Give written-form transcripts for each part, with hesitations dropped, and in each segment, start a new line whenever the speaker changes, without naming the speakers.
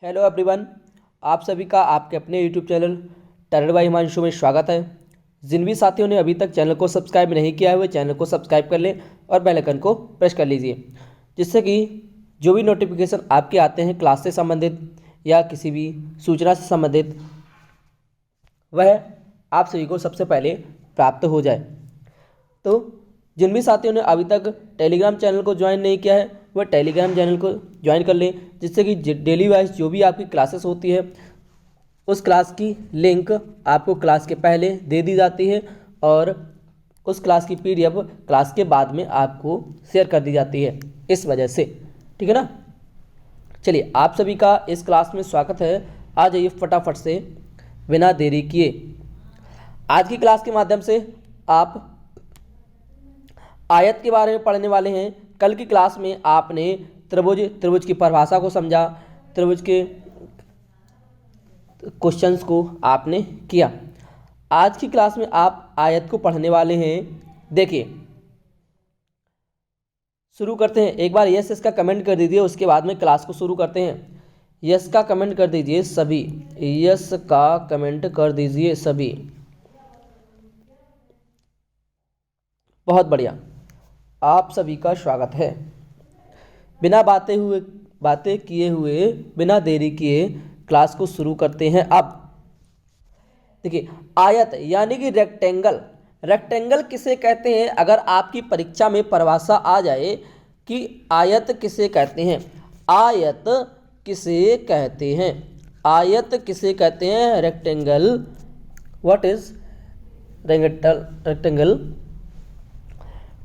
Hello everyone, आप सभी का आपके अपने YouTube channel talent by Himanshu में स्वागत है। जिन भी साथियों ने अभी तक चैनल को सब्सक्राइब नहीं किया है वे चैनल को सब्सक्राइब कर लें और बेल आइकन को प्रेस कर लीजिए, जिससे कि जो भी नोटिफिकेशन आपके आते हैं क्लास से संबंधित या किसी भी सूचना से संबंधित वह आप सभी को सबसे पहले प्राप्त हो जाए। तो जिन भी साथियों ने अभी तक टेलीग्राम चैनल को ज्वाइन नहीं किया है वह टेलीग्राम चैनल को ज्वाइन कर लें, जिससे कि डेली वाइज जो भी आपकी क्लासेस होती है उस क्लास की लिंक आपको क्लास के पहले दे दी जाती है और उस क्लास की पीडीएफ क्लास के बाद में आपको शेयर कर दी जाती है। इस वजह से ठीक है ना। चलिए, आप सभी का इस क्लास में स्वागत है। आ जाइए फटाफट से बिना देरी किए। आज की क्लास के माध्यम से आप आयत के बारे में पढ़ने वाले हैं। कल की क्लास में आपने त्रिभुज की परिभाषा को समझा, त्रिभुज के क्वेश्चंस को आपने किया। आज की क्लास में आप आयत को पढ़ने वाले हैं। देखिए, शुरू करते हैं। एक बार यस इसका कमेंट कर दीजिए, उसके बाद में क्लास को शुरू करते हैं। यस का कमेंट कर दीजिए सभी, यस का कमेंट कर दीजिए सभी। बहुत बढ़िया, आप सभी का स्वागत है। बिना बातें किए हुए बिना देरी किए क्लास को शुरू करते हैं। अब देखिए, आयत यानी कि रेक्टेंगल किसे कहते हैं? अगर आपकी परीक्षा में परिभाषा आ जाए कि आयत किसे कहते हैं, आयत किसे कहते हैं, आयत किसे कहते हैं, रेक्टेंगल, व्हाट इज रेक्टेंगल।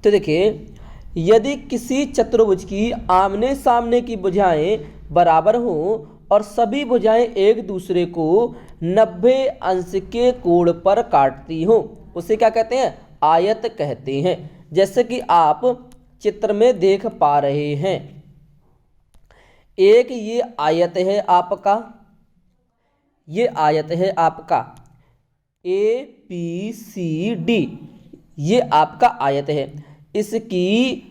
तो देखिए, यदि किसी चतुर्भुज की आमने सामने की भुजाएं बराबर हों और सभी भुजाएं एक दूसरे को 90 अंश के कोण पर काटती हों, उसे क्या कहते हैं? आयत कहते हैं। जैसे कि आप चित्र में देख पा रहे हैं, एक ये आयत है आपका, ये आयत है आपका ABCD, ये आपका आयत है। इसकी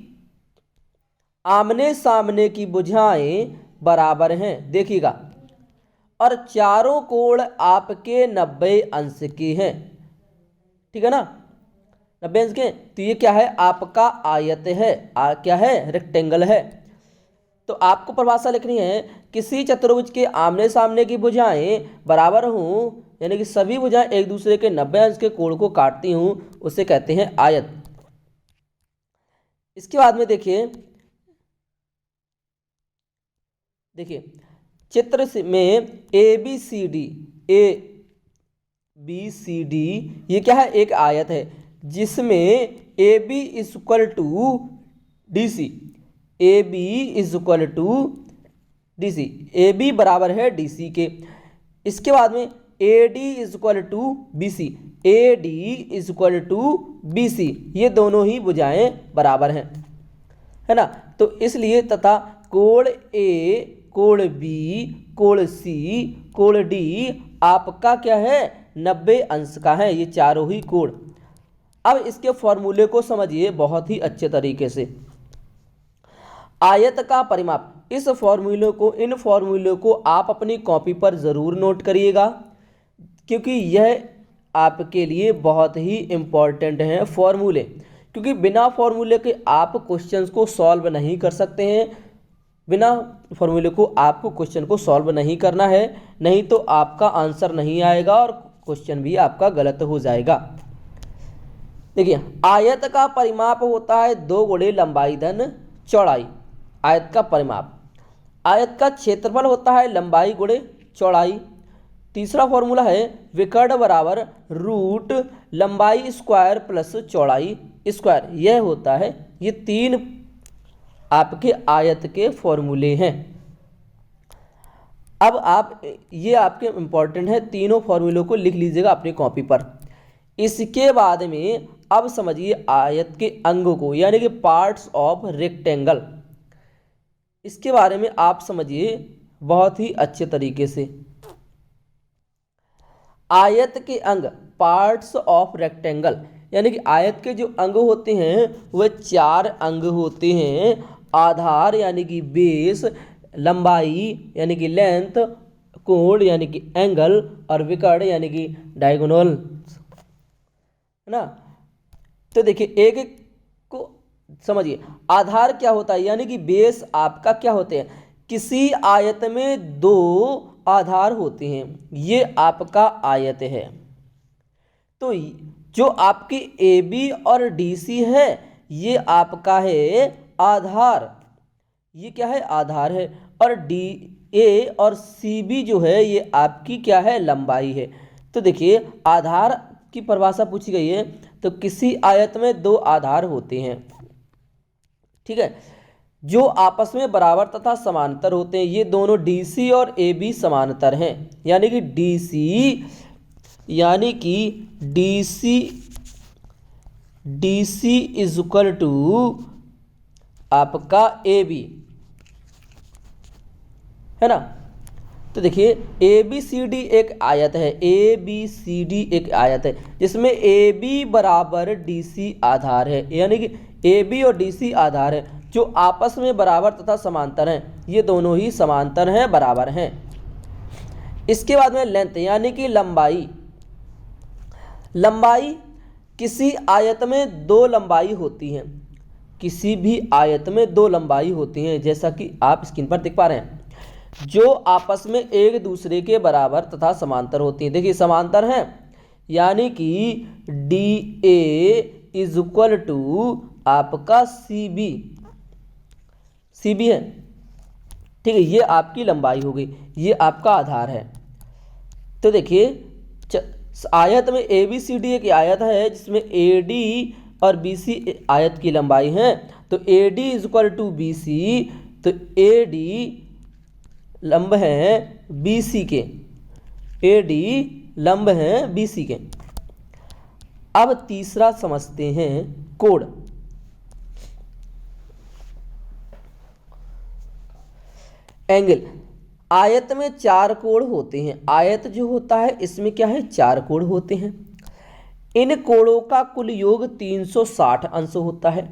आमने सामने की भुजाएं बराबर हैं, देखिएगा, और चारों कोण आपके 90 अंश के हैं। ठीक है ना, 90 अंश के। तो ये क्या है? आपका आयत है। क्या है? रेक्टेंगल है। तो आपको परिभाषा लिखनी है, किसी चतुर्भुज के आमने सामने की भुजाएं बराबर हों, यानी कि सभी भुजाएं एक दूसरे के 90 अंश के कोण को काटती हूं, उसे कहते हैं आयत। इसके बाद में देखिए चित्र में ABCD ये क्या है? एक आयत है जिसमें AB equal to DC, AB equal to DC, AB बराबर है DC के। इसके बाद में AD equal to BC, AD equal to BC, ये दोनों ही भुजाएं बराबर हैं, है ना। तो इसलिए तथा कोण A, कोण B, कोण C, कोण D आपका क्या है? 90 अंश का है, ये चारों ही कोण। अब इसके फॉर्मूले को समझिए बहुत ही अच्छे तरीके से। आयत का परिमाप, इन फॉर्मूले को आप अपनी कॉपी पर ज़रूर नोट करिएगा, क्योंकि यह आपके लिए बहुत ही इम्पॉर्टेंट है फॉर्मूले। क्योंकि बिना फॉर्मूले के आप क्वेश्चंस को सॉल्व नहीं कर सकते हैं। बिना फॉर्मूले को आपको क्वेश्चन को सॉल्व नहीं करना है, नहीं तो आपका आंसर नहीं आएगा और क्वेश्चन भी आपका गलत हो जाएगा। देखिए, आयत का परिमाप होता है 2 गुणे लंबाई धन चौड़ाई। आयत का परिमाप, आयत का क्षेत्रफल होता है लंबाई गुणे चौड़ाई। तीसरा फॉर्मूला है विकर्ण बराबर रूट लंबाई स्क्वायर प्लस चौड़ाई स्क्वायर। यह होता है, ये 3 आपके आयत के फॉर्मूले हैं। अब आप ये आपके इंपॉर्टेंट है, तीनों फॉर्मूलों को लिख लीजिएगा अपनी कॉपी पर। इसके बाद में अब समझिए आयत के अंगों को, यानी कि पार्ट्स ऑफ रेक्टेंगल। इसके बारे में आप समझिए बहुत ही अच्छे तरीके से। आयत के अंग, पार्ट्स ऑफ रेक्टेंगल, यानी कि आयत के जो अंग होते हैं वह 4 अंग होते हैं। आधार यानी कि बेस, लंबाई यानी कि लेंथ, कोण यानी कि एंगल, और विकर्ण यानी कि डायगोनल, है ना। तो देखिए एक एक को समझिए। आधार क्या होता है, यानी कि बेस आपका क्या होते हैं, किसी आयत में दो आधार होते हैं, ये आपका आयत है। तो जो आपकी ए बी और डी सी है ये आपका है आधार, ये क्या है, आधार है। और डी ए और सी बी जो है ये आपकी क्या है, लंबाई है। तो देखिए आधार की परिभाषा पूछी गई है, तो किसी आयत में दो आधार होते हैं, ठीक है, जो आपस में बराबर तथा समांतर होते हैं। ये दोनों डी सी और ए बी समांतर हैं, यानी कि D C is equal to आपका ए बी, है ना। तो देखिए ए बी सी डी एक आयत है, ए बी सी डी एक आयत है जिसमें ए बी बराबर डी सी आधार है, यानी कि ए बी और डी सी आधार है जो आपस में बराबर तथा समांतर हैं, ये दोनों ही समांतर हैं, बराबर हैं। इसके बाद में लेंथ यानी कि लंबाई, लंबाई किसी आयत में दो लंबाई होती हैं, किसी भी आयत में दो लंबाई होती हैं, जैसा कि आप स्क्रीन पर देख पा रहे हैं, जो आपस में एक दूसरे के बराबर तथा समांतर होती हैं। देखिए समांतर हैं, यानी कि D A is equal to आपका सी बी है, ठीक है, ये आपकी लंबाई हो गई, ये आपका आधार है। तो देखिए आयत में ए बी सी डी एक आयत है जिसमें ए डी और बी सी आयत की लंबाई है, तो A D is equal to B C, तो ए डी लंब हैं बी सी के, ए डी लंब हैं बी सी के। अब तीसरा समझते हैं कोण। एंगल, आयत में चार कोण होते हैं, आयत जो होता है इसमें क्या है, चार कोण होते हैं। इन कोणों का कुल योग 360 अंश होता है।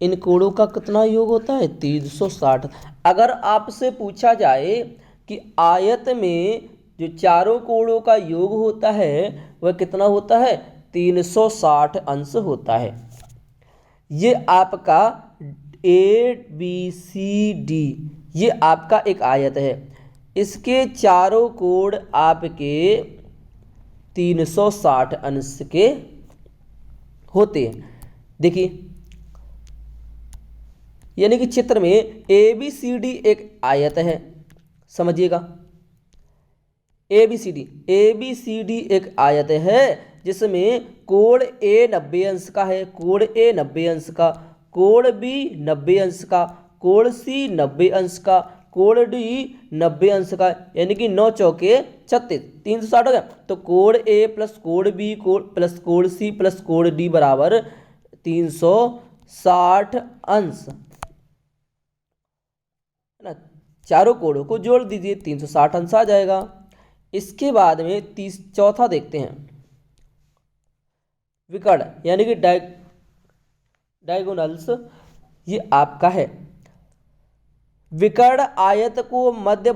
इन कोणों का कितना योग होता है, 360। अगर आपसे पूछा जाए कि आयत में जो चारों कोणों का योग होता है वह कितना होता है, 360 अंश होता है। ये आपका ए बी सी डी ये आपका एक आयत है, इसके चारों कोण आपके 360 अंश के होते हैं। देखिए यानी कि चित्र में ए बी सी डी एक आयत है, समझिएगा, ए बी सी डी एक आयत है जिसमें कोण ए 90 अंश का है, कोण ए 90 अंश का, कोण बी 90 अंश का, कोण सी 90 अंश का, कोण डी 90 अंश का, यानी कि 9 चौके 36, 360 हो गया। तो कोण ए प्लस कोण बी प्लस कोण सी प्लस कोण डी बराबर 360 अंश, है ना। चारों कोणों को जोड़ दीजिए, 360 अंश आ जाएगा। इसके बाद में चौथा देखते हैं विकर्ण यानी कि डायगोनल्स। ये आपका है, विकर्ण आयत को मध्य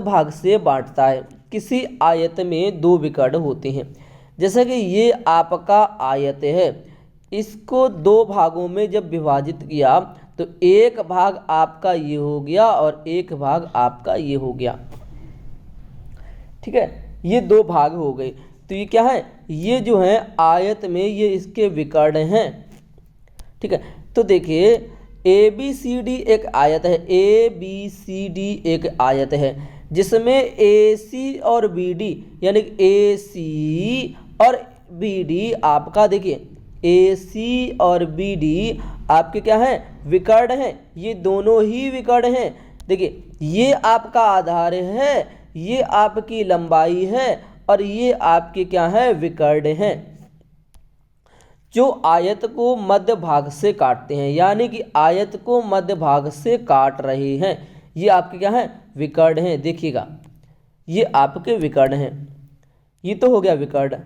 भाग से बांटता है। किसी आयत में दो विकर्ण होते हैं, जैसे कि ये आपका आयत है, इसको दो भागों में जब विभाजित किया तो एक भाग आपका ये हो गया और एक भाग आपका ये हो गया, ठीक है, ये दो भाग हो गए। तो ये क्या है, ये जो है आयत में ये इसके विकर्ण हैं, ठीक है। तो देखिए ए बी सी डी एक आयत है, ए बी सी डी एक आयत है जिसमें ए सी और बी डी यानी ए सी और बी डी आपका, देखिए ए सी और बी डी आपके क्या है, विकर्ण हैं, ये दोनों ही विकर्ण हैं। देखिए ये आपका आधार है, ये आपकी लंबाई है और ये आपके क्या है, विकर्ण हैं जो आयत को मध्य भाग से काटते हैं, यानी कि आयत को मध्य भाग से काट रहे हैं। ये आपके क्या हैं, विकर्ण हैं। देखिएगा ये आपके विकर्ण हैं, ये तो हो गया विकर्ण।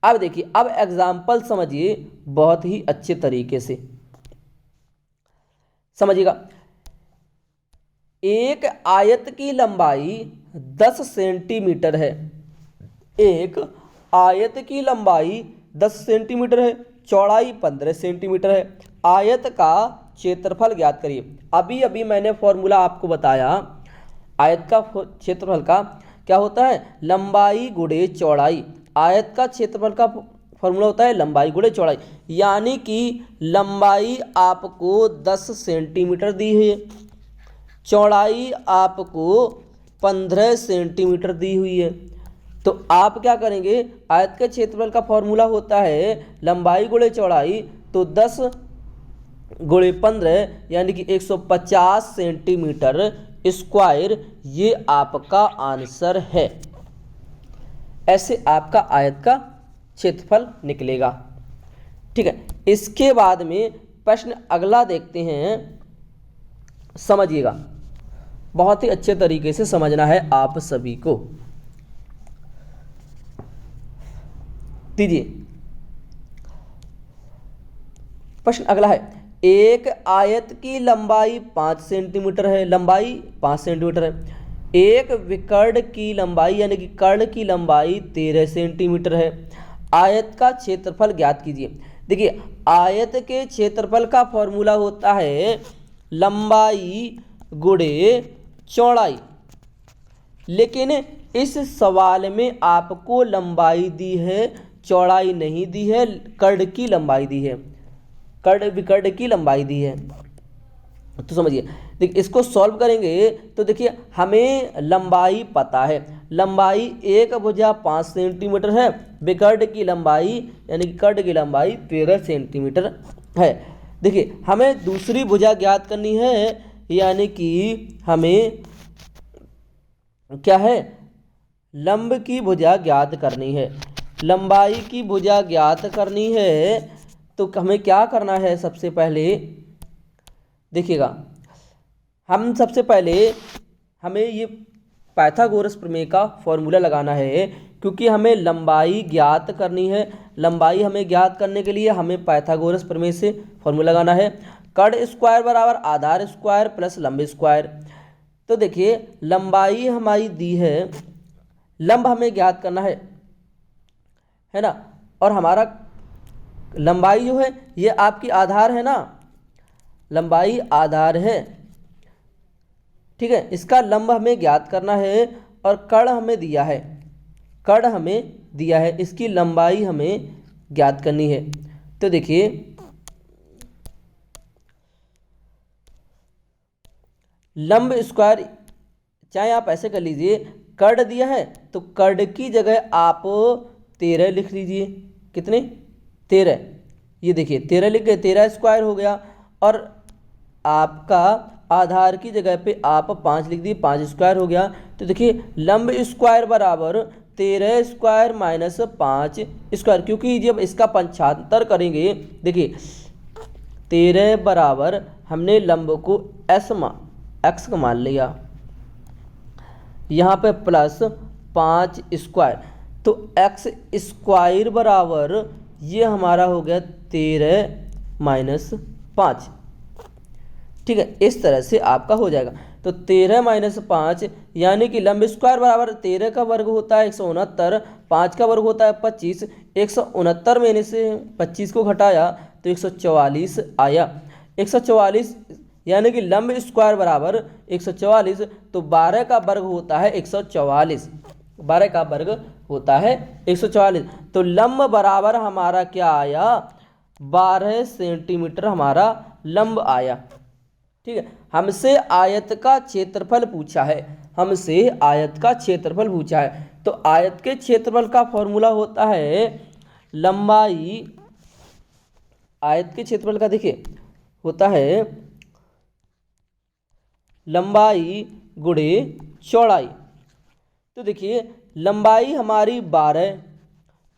अब देखिए, अब एग्जाम्पल समझिए बहुत ही अच्छे तरीके से समझिएगा। एक आयत की लंबाई 10 सेंटीमीटर है। एक आयत की लंबाई 10 सेंटीमीटर है, चौड़ाई 15 सेंटीमीटर है। आयत का क्षेत्रफल ज्ञात करिए। अभी अभी मैंने फॉर्मूला आपको बताया, आयत का क्षेत्रफल का क्या होता है, लंबाई गुणे चौड़ाई। आयत का क्षेत्रफल का फॉर्मूला होता है लंबाई गुणे चौड़ाई, यानी कि लंबाई आपको 10 सेंटीमीटर दी है, चौड़ाई आपको 15 सेंटीमीटर दी हुई है। तो आप क्या करेंगे, आयत के क्षेत्रफल का फॉर्मूला होता है लंबाई गुणे चौड़ाई, तो 10 गुणे 15 यानी कि 150 सेंटीमीटर स्क्वायर, ये आपका आंसर है। ऐसे आपका आयत का क्षेत्रफल निकलेगा। ठीक है, इसके बाद में प्रश्न अगला देखते हैं, समझिएगा, बहुत ही अच्छे तरीके से समझना है आप सभी को। दीजिए, प्रश्न अगला है, एक आयत की लंबाई 5 सेंटीमीटर है, लंबाई 5 सेंटीमीटर है। एक विकर्ण की लंबाई यानी कि कर्ण की लंबाई 13 सेंटीमीटर है। आयत का क्षेत्रफल ज्ञात कीजिए। देखिए, आयत के क्षेत्रफल का फॉर्मूला होता है लंबाई गुणे चौड़ाई, लेकिन इस सवाल में आपको लंबाई दी है, चौड़ाई नहीं दी है, कर्ण की लंबाई दी है, कर्ण विकर्ण की लंबाई दी है। तो समझिए, देखिए इसको सॉल्व करेंगे तो देखिए हमें लंबाई पता है, लंबाई एक भुजा 5 सेंटीमीटर है, विकर्ण की लंबाई यानी कि कर्ण की लंबाई 13 सेंटीमीटर है। देखिए हमें दूसरी भुजा ज्ञात करनी है, यानी कि हमें क्या है, लंब की भुजा ज्ञात करनी है, लंबाई की भुजा ज्ञात करनी है। तो हमें क्या करना है, सबसे पहले देखिएगा, हम सबसे पहले हमें ये पाइथागोरस प्रमेय का फॉर्मूला लगाना है, क्योंकि हमें लंबाई ज्ञात करनी है। लंबाई हमें ज्ञात करने के लिए हमें पाइथागोरस प्रमेय से फॉर्मूला लगाना है, कर्ण स्क्वायर बराबर आधार स्क्वायर प्लस लंब स्क्वायर। तो देखिए लंबाई हमारी दी है, लंब हमें ज्ञात करना है ना, और हमारा लंबाई जो है ये आपकी आधार है ना, लंबाई आधार है। ठीक है, इसका लंब हमें ज्ञात करना है, और कर्ण हमें दिया है, कर्ण हमें दिया है, इसकी लंबाई हमें ज्ञात करनी है। तो देखिए लंब स्क्वायर, चाहे आप ऐसे कर लीजिए, कर्ण दिया है तो कर्ण की जगह आप 13 लिख लीजिए। कितने, 13, ये देखिए 13 लिख गए, 13 स्क्वायर हो गया। और आपका आधार की जगह पे आप 5 लिख दिए, 5 स्क्वायर हो गया। तो देखिए लंब स्क्वायर बराबर 13 स्क्वायर माइनस 5 स्क्वायर, क्योंकि जब इसका पंचांतर करेंगे, देखिए 13 बराबर हमने लंब को एक्स का मान लिया, यहाँ पे प्लस 5 स्क्वायर, तो एक्स स्क्वायर बराबर ये हमारा हो गया 13 माइनस 5। ठीक है, इस तरह से आपका हो जाएगा। तो 13 माइनस 5 यानी कि लंब स्क्वायर बराबर 13 का वर्ग होता है 169, 5 का वर्ग होता है 25, 169 में से 25 को घटाया तो 144 आया। 144 यानी कि लंब स्क्वायर बराबर 144, तो 12 का वर्ग होता है 144, 12 का वर्ग होता है 144। तो लंब बराबर हमारा क्या आया, 12 सेंटीमीटर हमारा लंब आया। ठीक है, हमसे आयत का क्षेत्रफल पूछा है, हमसे आयत का क्षेत्रफल पूछा है। तो आयत के क्षेत्रफल का फॉर्मूला होता है लंबाई, आयत के क्षेत्रफल का देखिए होता है लंबाई गुणे चौड़ाई। तो देखिए लंबाई हमारी 12,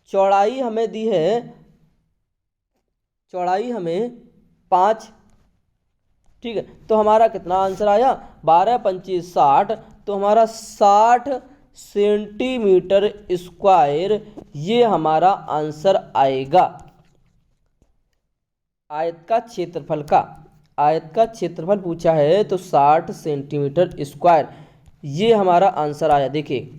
चौड़ाई हमें दी है, चौड़ाई हमें 5। ठीक है, तो हमारा कितना आंसर आया, 12 25 60, तो हमारा 60 सेंटीमीटर स्क्वायर ये हमारा आंसर आएगा आयत का क्षेत्रफल का। आयत का क्षेत्रफल पूछा है तो 60 सेंटीमीटर स्क्वायर, ये हमारा आंसर आया। देखिए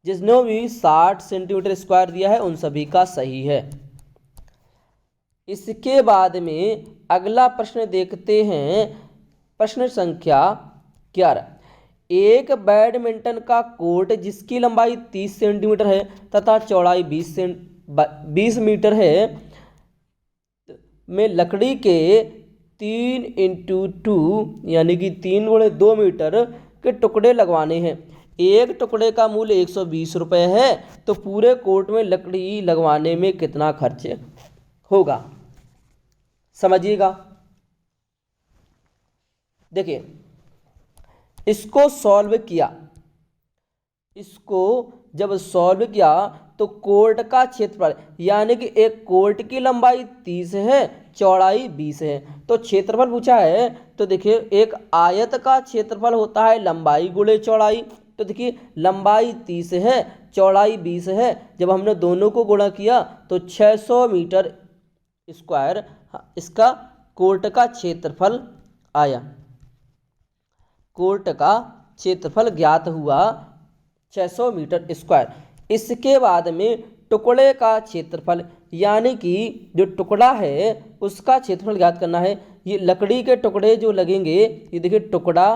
जिसने भी 60 सेंटीमीटर स्क्वायर दिया है उन सभी का सही है। इसके बाद में अगला प्रश्न देखते हैं, प्रश्न संख्या 11। एक बैडमिंटन का कोर्ट जिसकी लंबाई 30 सेंटीमीटर है तथा चौड़ाई 20 मीटर है में लकड़ी के 3x2 यानी कि 3x2 मीटर के टुकड़े लगवाने हैं। एक टुकड़े का मूल्य 120 रुपये है, तो पूरे कोर्ट में लकड़ी लगवाने में कितना खर्च होगा, समझिएगा। देखिए इसको सॉल्व किया, इसको जब सॉल्व किया तो कोर्ट का क्षेत्रफल यानी कि एक कोर्ट की लंबाई 30 है, चौड़ाई 20 है, तो क्षेत्रफल पूछा है। तो देखिए एक आयत का क्षेत्रफल होता है लंबाई गुणे चौड़ाई, तो देखिए लंबाई 30 है, चौड़ाई 20 है, जब हमने दोनों को गुणा किया तो 600 मीटर स्क्वायर इसका कोर्ट का क्षेत्रफल आया। कोर्ट का क्षेत्रफल ज्ञात हुआ 600 मीटर स्क्वायर। इसके बाद में टुकड़े का क्षेत्रफल यानी कि जो टुकड़ा है उसका क्षेत्रफल ज्ञात करना है। ये लकड़ी के टुकड़े जो लगेंगे, ये देखिए टुकड़ा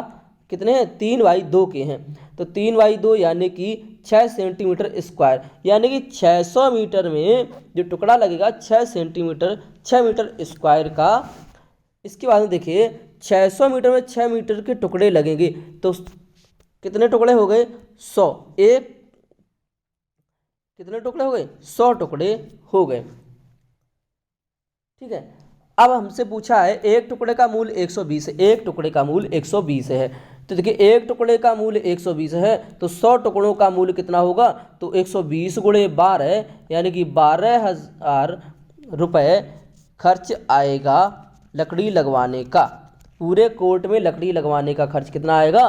कितने हैं, 3x2 के हैं, तो 3x2 यानी कि 6 सेंटीमीटर स्क्वायर, यानी कि 600 मीटर में जो टुकड़ा लगेगा 6 सेंटीमीटर 6 मीटर स्क्वायर का। इसके बाद में देखिए 600 मीटर में 6 मीटर के टुकड़े लगेंगे, तो कितने टुकड़े हो गए, 100। एक कितने टुकड़े हो गए, 100 टुकड़े हो गए। ठीक है, अब हमसे पूछा है एक टुकड़े का मूल्य 120 है, एक टुकड़े का मूल्य 120 है, तो देखिए एक टुकड़े का मूल्य 120 है तो 100 टुकड़ों का मूल्य कितना होगा, तो 120 गुणे 12 यानी कि 12,000 रुपये खर्च आएगा लकड़ी लगवाने का। पूरे कोर्ट में लकड़ी लगवाने का खर्च कितना आएगा,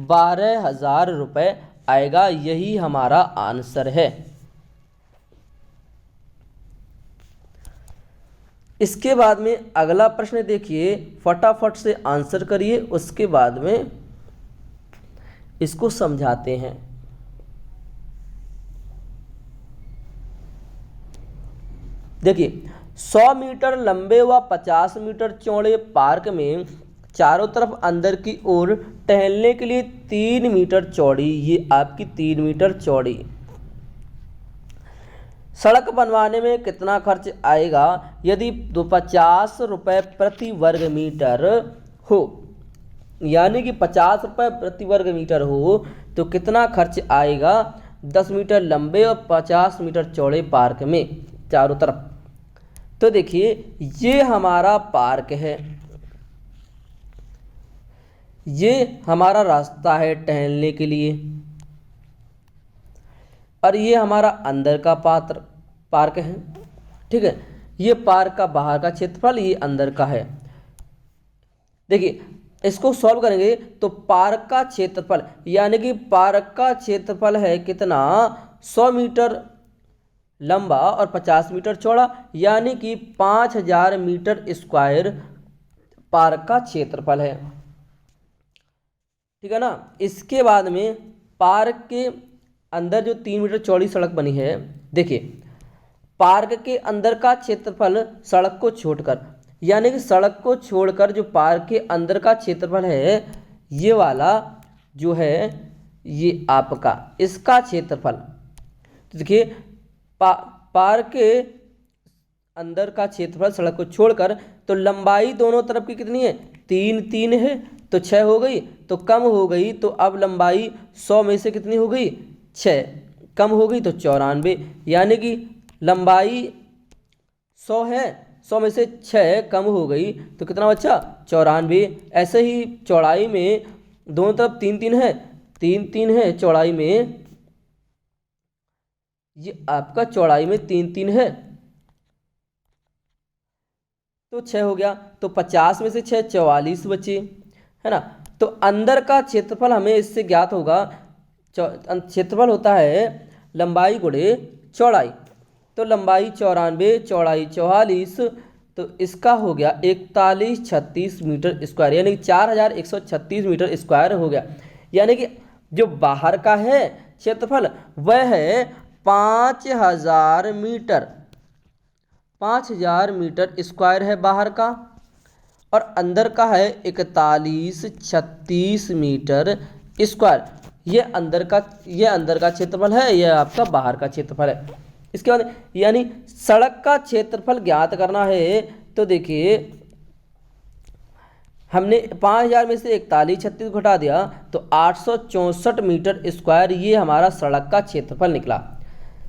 12,000 रुपये आएगा। यही हमारा आंसर है। इसके बाद में अगला प्रश्न देखिए, फटाफट से आंसर करिए, उसके बाद में इसको समझाते हैं। देखिए 100 मीटर लंबे व 50 मीटर चौड़े पार्क में चारों तरफ अंदर की ओर टहलने के लिए 3 मीटर चौड़ी, ये आपकी 3 मीटर चौड़ी सड़क बनवाने में कितना खर्च आएगा यदि 50 रुपये प्रति वर्ग मीटर हो, यानी कि 50 रुपये प्रति वर्ग मीटर हो तो कितना खर्च आएगा 10 मीटर लंबे और 50 मीटर चौड़े पार्क में चारों तरफ। तो देखिए ये हमारा पार्क है, ये हमारा रास्ता है टहलने के लिए, और ये हमारा अंदर का पार्क है। ठीक है, ये पार्क का बाहर का क्षेत्रफल, ये अंदर का है। देखिए इसको सॉल्व करेंगे तो पार्क का क्षेत्रफल यानी कि पार्क का क्षेत्रफल है कितना, 100 मीटर लंबा और 50 मीटर चौड़ा, यानी कि 5000 मीटर स्क्वायर पार्क का क्षेत्रफल है। ठीक है ना। इसके बाद में पार्क के अंदर जो 3 मीटर चौड़ी सड़क बनी है, देखिए पार्क के अंदर का क्षेत्रफल सड़क को छोड़कर, यानी कि सड़क को छोड़कर जो पार्क के अंदर का क्षेत्रफल है, ये वाला जो है ये आपका इसका क्षेत्रफल। तो देखिए पार्क के अंदर का क्षेत्रफल सड़क को छोड़कर, तो लंबाई दोनों तरफ की कितनी है, 3 है, तो 6 हो गई, तो कम हो गई, तो अब लंबाई 100 में से कितनी हो गई, 6 कम हो गई तो 94, यानी कि लंबाई 100 है, 100 में से 6 कम हो गई तो कितना बचा, 94। ऐसे ही चौड़ाई में दोनों तरफ 3 है, 3 है चौड़ाई में, ये आपका चौड़ाई में 3 है तो 6 हो गया, तो 50 में से 6 44 बचे, है ना। तो अंदर का क्षेत्रफल हमें इससे ज्ञात होगा, क्षेत्रफल होता है लंबाई गुणे चौड़ाई, तो लंबाई 94 चौड़ाई 44, तो इसका हो गया 4136 मीटर स्क्वायर, यानी 4136 मीटर स्क्वायर हो गया। यानी कि जो बाहर का है क्षेत्रफल वह है 5000 मीटर, 5000 मीटर स्क्वायर है बाहर का, और अंदर का है 4136 मीटर स्क्वायर। ये अंदर का क्षेत्रफल है, यह आपका बाहर का क्षेत्रफल है। इसके बाद यानी सड़क का क्षेत्रफल ज्ञात करना है, तो देखिए हमने 5000 में से 4136 घटा दिया तो 864 मीटर स्क्वायर ये हमारा सड़क का क्षेत्रफल निकला।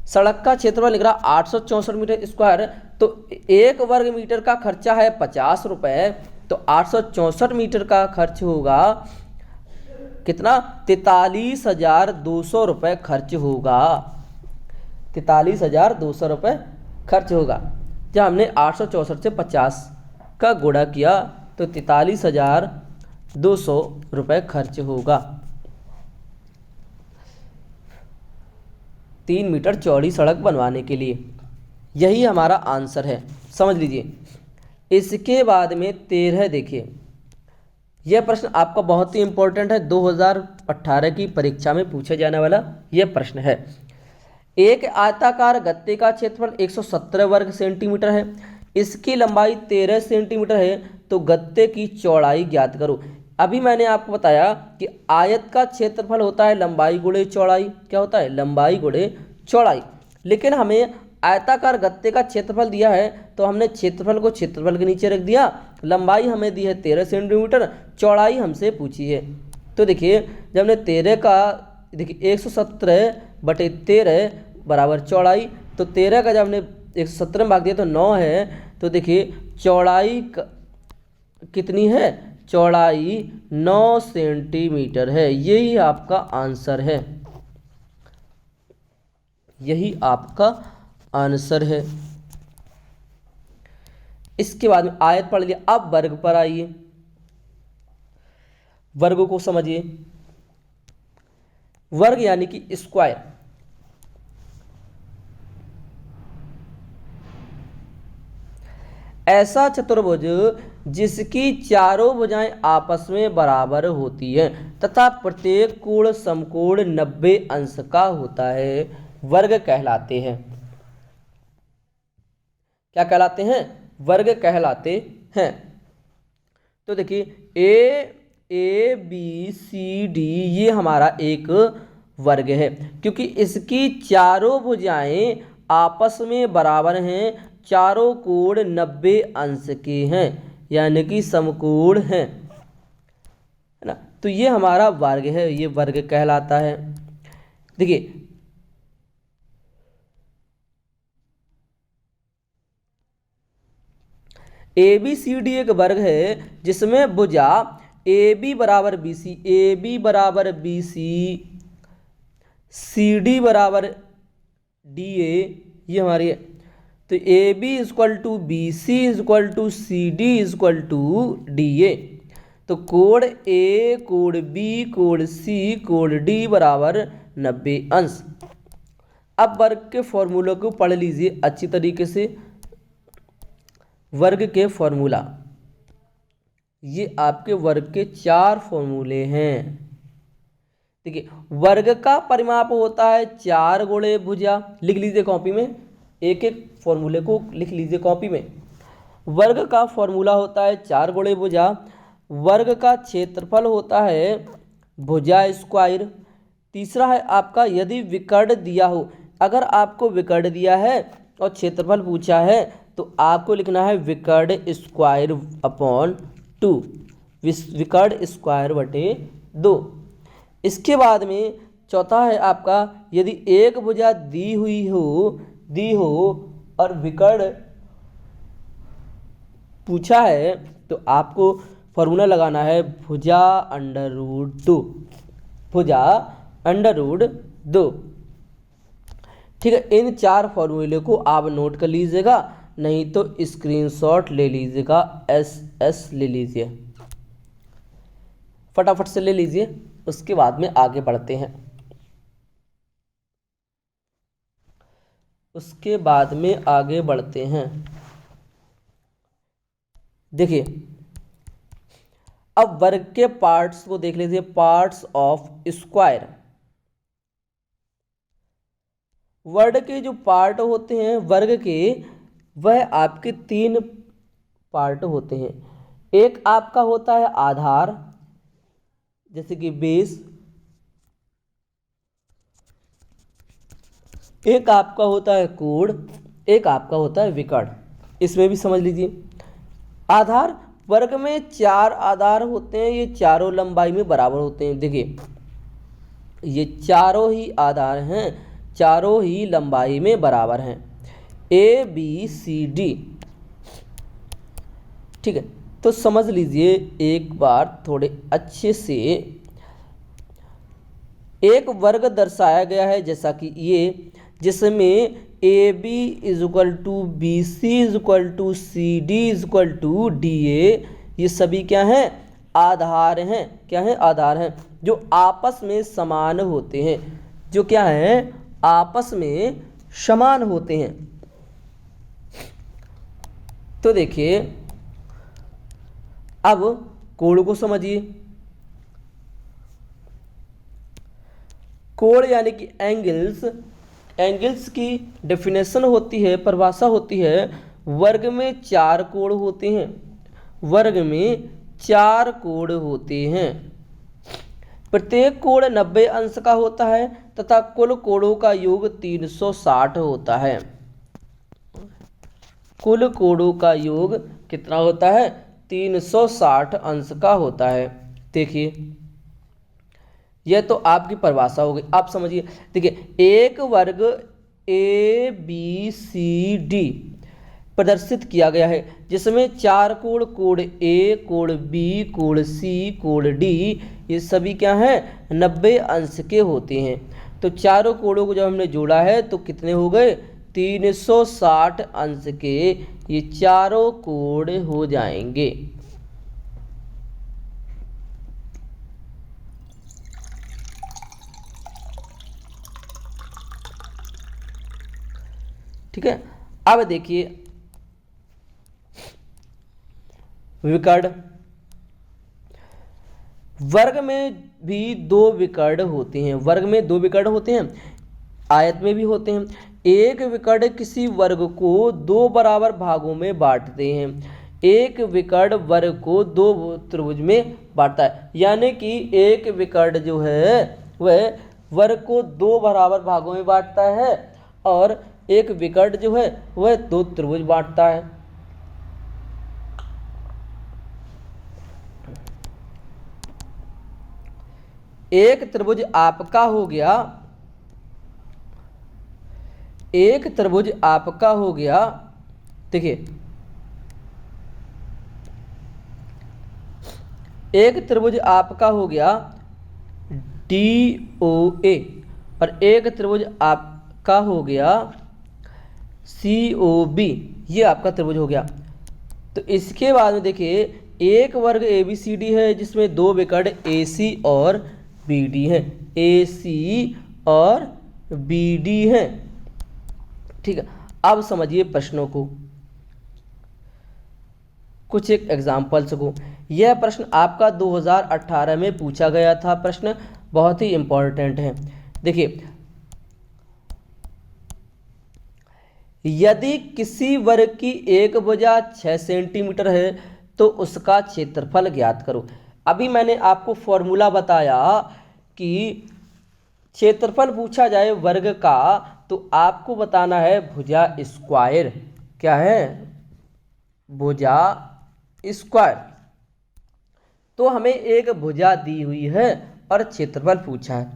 सड़क का क्षेत्रफल निकला 864 मीटर स्क्वायर। तो 1 वर्ग मीटर का खर्चा है 50 रुपये, तो 864 मीटर का खर्च होगा कितना, 43,200 रुपये खर्च होगा, 43,200 रुपये खर्च होगा। जब हमने 864 से 50 का गुणा किया तो 43,200 रुपये खर्च होगा। 3 मीटर चौड़ी सड़क बनवाने के लिए, यही हमारा आंसर है, समझ लीजिए। इसके बाद में 13 देखिए, यह प्रश्न आपका बहुत ही इंपॉर्टेंट है, 2018 की परीक्षा में पूछे जाने वाला यह प्रश्न है। एक आयताकार गत्ते का क्षेत्रफल 117 वर्ग सेंटीमीटर है, इसकी लंबाई 13 सेंटीमीटर है, तो गत्ते की चौड़ाई ज्ञात करो। अभी मैंने आपको बताया कि आयत का क्षेत्रफल होता है लंबाई गुणे चौड़ाई, क्या होता है, लंबाई गुणे चौड़ाई। लेकिन हमें आयताकार गत्ते का क्षेत्रफल दिया है, तो हमने क्षेत्रफल को क्षेत्रफल के नीचे रख दिया, लंबाई हमें दी है 13 सेंटीमीटर, चौड़ाई हमसे पूछी है। तो देखिए जब हमने 13 का, देखिए 117/13 बराबर चौड़ाई, तो 13 का जब हमने 117 में भाग दिया तो 9 है, तो देखिए चौड़ाई कितनी है, चौड़ाई 9 सेंटीमीटर है। यही आपका आंसर है, यही आपका आंसर है। इसके बाद में आयत पढ़ लिया, अब वर्ग पर आइए, वर्ग को समझिए। वर्ग यानी कि स्क्वायर, ऐसा चतुर्भुज जिसकी चारों भुजाएं आपस में बराबर होती हैं तथा प्रत्येक कोण समकोण 90 अंश का होता है, वर्ग कहलाते हैं। क्या कहलाते हैं, वर्ग कहलाते हैं। तो देखिए ए बी सी डी ये हमारा एक वर्ग है, क्योंकि इसकी चारों भुजाएं आपस में बराबर हैं, चारों कोण 90 अंश के हैं, यानी कि समकोण हैं, है ना। तो ये हमारा वर्ग है, ये वर्ग कहलाता है। देखिए ए बी सी डी एक वर्ग है जिसमें भुजा ए बी बराबर बी सी, ए बी बराबर बी सी, सी डी बराबर डी ए, ये हमारी है। तो A B is equal to B C is equal to C D is equal to D A. तो कोण ए, कोण बी, कोण सी, कोण डी बराबर 90 अंश। अब वर्ग के फॉर्मूले को पढ़ लीजिए अच्छी तरीके से। वर्ग के फॉर्मूला, ये आपके वर्ग के 4 फॉर्मूले हैं। देखिए वर्ग का परिमाप होता है 4 गुणे भुजा, लिख लीजिए कॉपी में, एक एक फॉर्मूले को लिख लीजिए कॉपी में। वर्ग का फॉर्मूला होता है 4 गुणे भुजा। वर्ग का क्षेत्रफल होता है भुजा स्क्वायर। तीसरा है आपका यदि विकर्ण दिया हो, अगर आपको विकर्ण दिया है और क्षेत्रफल पूछा है तो आपको लिखना है विकर्ण स्क्वायर अपॉन 2, विकर्ण स्क्वायर बटे 2। इसके बाद में चौथा है आपका यदि एक भुजा दी हो और विकर्ण पूछा है तो आपको फॉर्मूला लगाना है भुजा अंडर रूट 2, भुजा अंडर रूट 2। ठीक है, इन 4 फॉर्मूले को आप नोट कर लीजिएगा, नहीं तो स्क्रीनशॉट ले लीजिएगा, एस ले लीजिए, फटाफट से ले लीजिए। उसके बाद में आगे बढ़ते हैं। उसके बाद में आगे बढ़ते हैं। देखिए अब वर्ग के पार्ट्स को देख लीजिए, पार्ट्स ऑफ स्क्वायर। वर्ग के जो पार्ट होते हैं वर्ग के, वह आपके 3 पार्ट होते हैं। एक आपका होता है आधार, जैसे कि बेस। एक आपका होता है कोण, एक आपका होता है विकर्ण। इसमें भी समझ लीजिए। आधार, वर्ग में 4 आधार होते हैं, ये चारों लंबाई में बराबर होते हैं। देखिए ये चारों ही आधार हैं, चारों ही लंबाई में बराबर हैं, ए बी सी डी। ठीक है, तो समझ लीजिए एक बार थोड़े अच्छे से। एक वर्ग दर्शाया गया है जैसा कि ये, जिसमें A B is equal to B C is equal to C D is equal to D A, ये सभी क्या हैं, आधार हैं। क्या हैं, आधार हैं, जो आपस में समान होते हैं, जो क्या हैं, आपस में समान होते हैं। तो देखिए अब कोण को समझिए। कोण यानी कि एंगल्स, एंगल्स की डेफिनेशन होती है, परिभाषा होती है, वर्ग में 4 कोण होते हैं, वर्ग में 4 कोण होते हैं। प्रत्येक कोण 90 अंश का होता है तथा कुल कोणों का योग 360 होता है। कुल कोणों का योग कितना होता है, 360 अंश का होता है। देखिए यह तो आपकी परिभाषा हो गई, आप समझिए। देखिए एक वर्ग ए बी सी डी प्रदर्शित किया गया है, जिसमें 4 कोण, कोण ए, कोण बी, कोण सी, कोण डी, ये सभी क्या हैं, 90 अंश के होते हैं। तो चारों कोणों को जब हमने जोड़ा है तो कितने हो गए, 360 अंश के ये चारों कोण हो जाएंगे। ठीक है, अब देखिए विकर्ण। वर्ग में भी 2 विकर्ण होते हैं, वर्ग में 2 विकर्ण होते हैं, आयत में भी होते हैं। एक विकर्ण किसी वर्ग को 2 बराबर भागों में बांटते हैं। एक विकर्ण वर्ग को 2 त्रिभुज में बांटता है, यानी कि एक विकर्ण जो है वह वर्ग को 2 बराबर भागों में बांटता है और एक विकर्ण जो है वह 2 त्रिभुज बांटता है। एक त्रिभुज आपका हो गया, एक त्रिभुज आपका हो गया। देखिए एक त्रिभुज आपका हो गया डी ओ ए और एक त्रिभुज आपका हो गया सी ओ बी, ये आपका त्रिभुज हो गया। तो इसके बाद में देखिए एक वर्ग ए बी सी डी है, जिसमें 2 विकर्ण ए सी और बी डी हैं, ए सी और बी डी हैं। ठीक है, अब समझिए प्रश्नों को, कुछ एक एग्जाम्पल्स को। यह प्रश्न आपका 2018 में पूछा गया था, प्रश्न बहुत ही इंपॉर्टेंट है। देखिए यदि किसी वर्ग की एक भुजा 6 सेंटीमीटर है तो उसका क्षेत्रफल ज्ञात करो। अभी मैंने आपको फॉर्मूला बताया कि क्षेत्रफल पूछा जाए वर्ग का तो आपको बताना है भुजा स्क्वायर। क्या है, भुजा स्क्वायर। तो हमें एक भुजा दी हुई है और क्षेत्रफल पूछा है,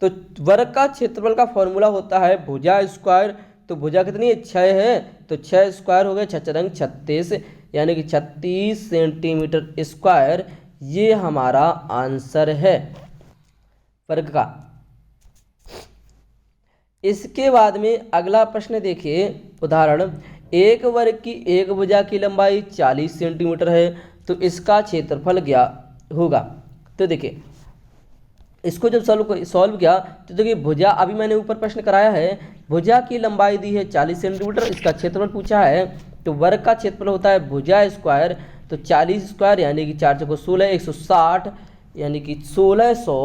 तो वर्ग का क्षेत्रफल का फॉर्मूला होता है भुजा स्क्वायर। तो भुजा कितनी है, 6 है, तो 6 स्क्वायर हो गए 6 × 36, यानी कि 36 सेंटीमीटर स्क्वायर। ये हमारा आंसर है वर्ग का। इसके बाद में अगला प्रश्न देखिए, उदाहरण, एक वर्ग की एक भुजा की लंबाई 40 सेंटीमीटर है तो इसका क्षेत्रफल क्या होगा। तो देखिए इसको जब सॉल्व किया तो देखिए भुजा, अभी मैंने ऊपर प्रश्न कराया है, भुजा की लंबाई दी है 40 सेंटीमीटर, इसका क्षेत्रफल पूछा है तो वर्ग का क्षेत्रफल होता है भुजा स्क्वायर, तो 40 स्क्वायर यानी कि 4 चौको 16, 160 यानी कि 1600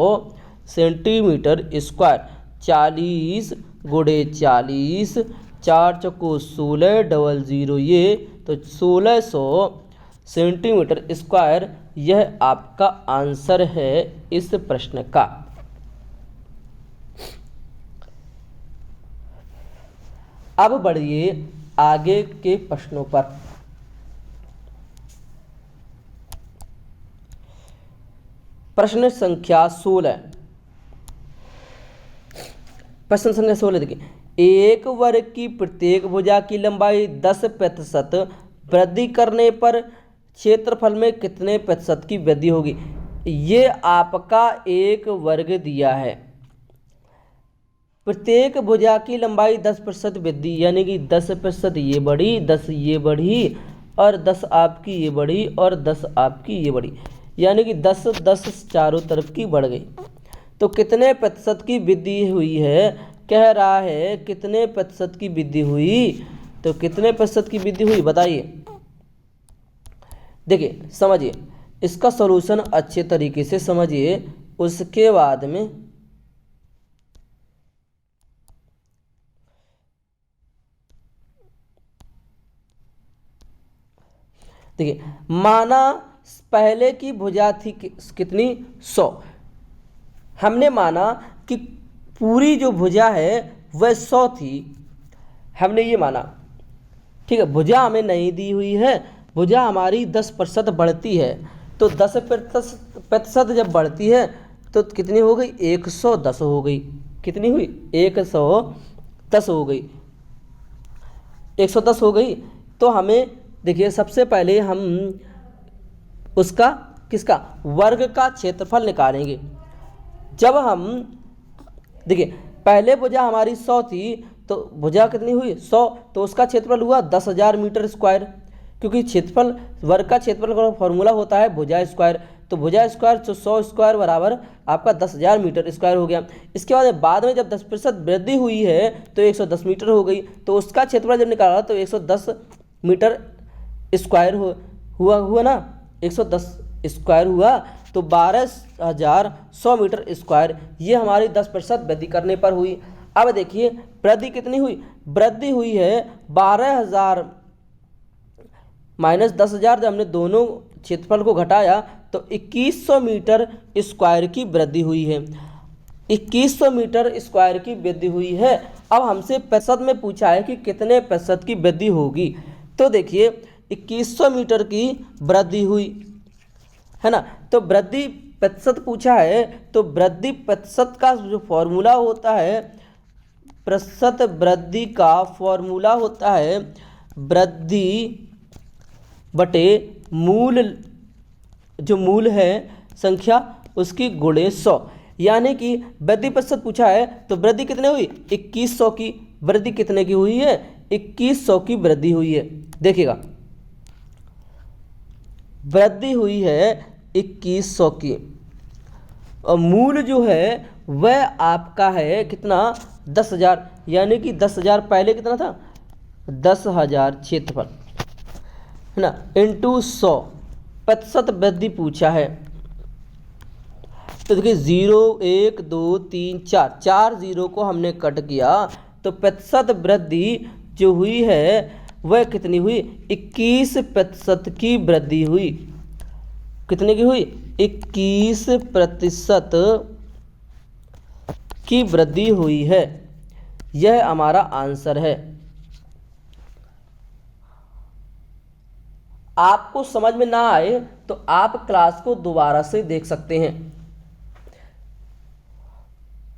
सेंटीमीटर स्क्वायर। 40 गुणे 40, 4 चौको 16, डबल 0 ये, तो 1600 सेंटीमीटर स्क्वायर यह आपका आंसर है इस प्रश्न का। अब बढ़िए आगे के प्रश्नों पर। प्रश्न संख्या 16। प्रश्न संख्या 16 देखिए, एक वर्ग की प्रत्येक भुजा की लंबाई 10% वृद्धि करने पर क्षेत्रफल में कितने प्रतिशत की वृद्धि होगी। ये आपका एक वर्ग दिया है, प्रत्येक भुजा की लंबाई 10% वृद्धि यानी कि 10% ये बढ़ी, 10 ये बढ़ी और 10 आपकी ये बढ़ी और 10 आपकी ये बढ़ी, यानी कि 10 10 चारों तरफ की बढ़ गई। तो कितने प्रतिशत की वृद्धि हुई है, कह रहा है कितने प्रतिशत की वृद्धि हुई, तो कितने प्रतिशत की वृद्धि हुई बताइए। देखिए समझिए, इसका सॉल्यूशन अच्छे तरीके से समझिए, उसके बाद में देखिए, माना पहले की भुजा थी कितनी 100, हमने माना कि पूरी जो भुजा है वह 100 थी, हमने ये माना, ठीक है। भुजा हमें नहीं दी हुई है, भुजा हमारी 10% बढ़ती है, तो 10% जब बढ़ती है तो कितनी हो गई 110 हो गई, कितनी हुई 110 हो गई, 110 हो गई। तो हमें देखिए सबसे पहले हम उसका किसका वर्ग का क्षेत्रफल निकालेंगे। जब हम देखिए पहले भुजा हमारी 100 थी, तो भुजा कितनी हुई 100, तो उसका क्षेत्रफल हुआ 10,000 मीटर स्क्वायर, क्योंकि क्षेत्रफल वर्ग का क्षेत्रफल का फॉर्मूला होता है भुजा स्क्वायर, तो भुजा स्क्वायर तो 100 स्क्वायर बराबर आपका 10,000 मीटर स्क्वायर हो गया। इसके बाद में जब 10% वृद्धि हुई है तो 110 मीटर हो गई, तो उसका क्षेत्रफल जब निकाला तो 110 मीटर स्क्वायर हुआ ना, 110 स्क्वायर हुआ, तो 12,100 मीटर स्क्वायर ये हमारी 10% वृद्धि करने पर हुई। अब देखिए वृद्धि कितनी हुई, वृद्धि हुई है 12,000 माइनस 10,000, जब हमने दोनों क्षेत्रफल को घटाया तो 2100 मीटर स्क्वायर की वृद्धि हुई है, 2100 मीटर स्क्वायर की वृद्धि हुई है। अब हमसे प्रतिशत में पूछा है कि कितने प्रतिशत की वृद्धि होगी, तो देखिए 2100 मीटर की वृद्धि हुई है ना, तो वृद्धि प्रतिशत पूछा है, तो वृद्धि प्रतिशत का जो फॉर्मूला होता है, प्रतिशत वृद्धि का फॉर्मूला होता है वृद्धि बटे मूल, जो मूल है संख्या उसकी गुणे 100, यानी कि वृद्धि प्रतिशत पूछा है तो वृद्धि कितने हुई 2100 की, वृद्धि कितने की हुई है 2100 की वृद्धि हुई है। देखिएगा वृद्धि हुई है 2100 की, और मूल जो है वह आपका है कितना 10,000, यानी कि 10,000 पहले कितना था 10,000 क्षेत्रफल है ना, इंटू 100 प्रतिशत वृद्धि पूछा है। तो देखिए 0 1 2 3 4 4 0 को हमने कट किया, तो प्रतिशत वृद्धि जो हुई है वह कितनी हुई 21% की वृद्धि हुई, कितने की हुई 21% की वृद्धि हुई है, यह हमारा आंसर है। आपको समझ में ना आए तो आप क्लास को दोबारा से देख सकते हैं,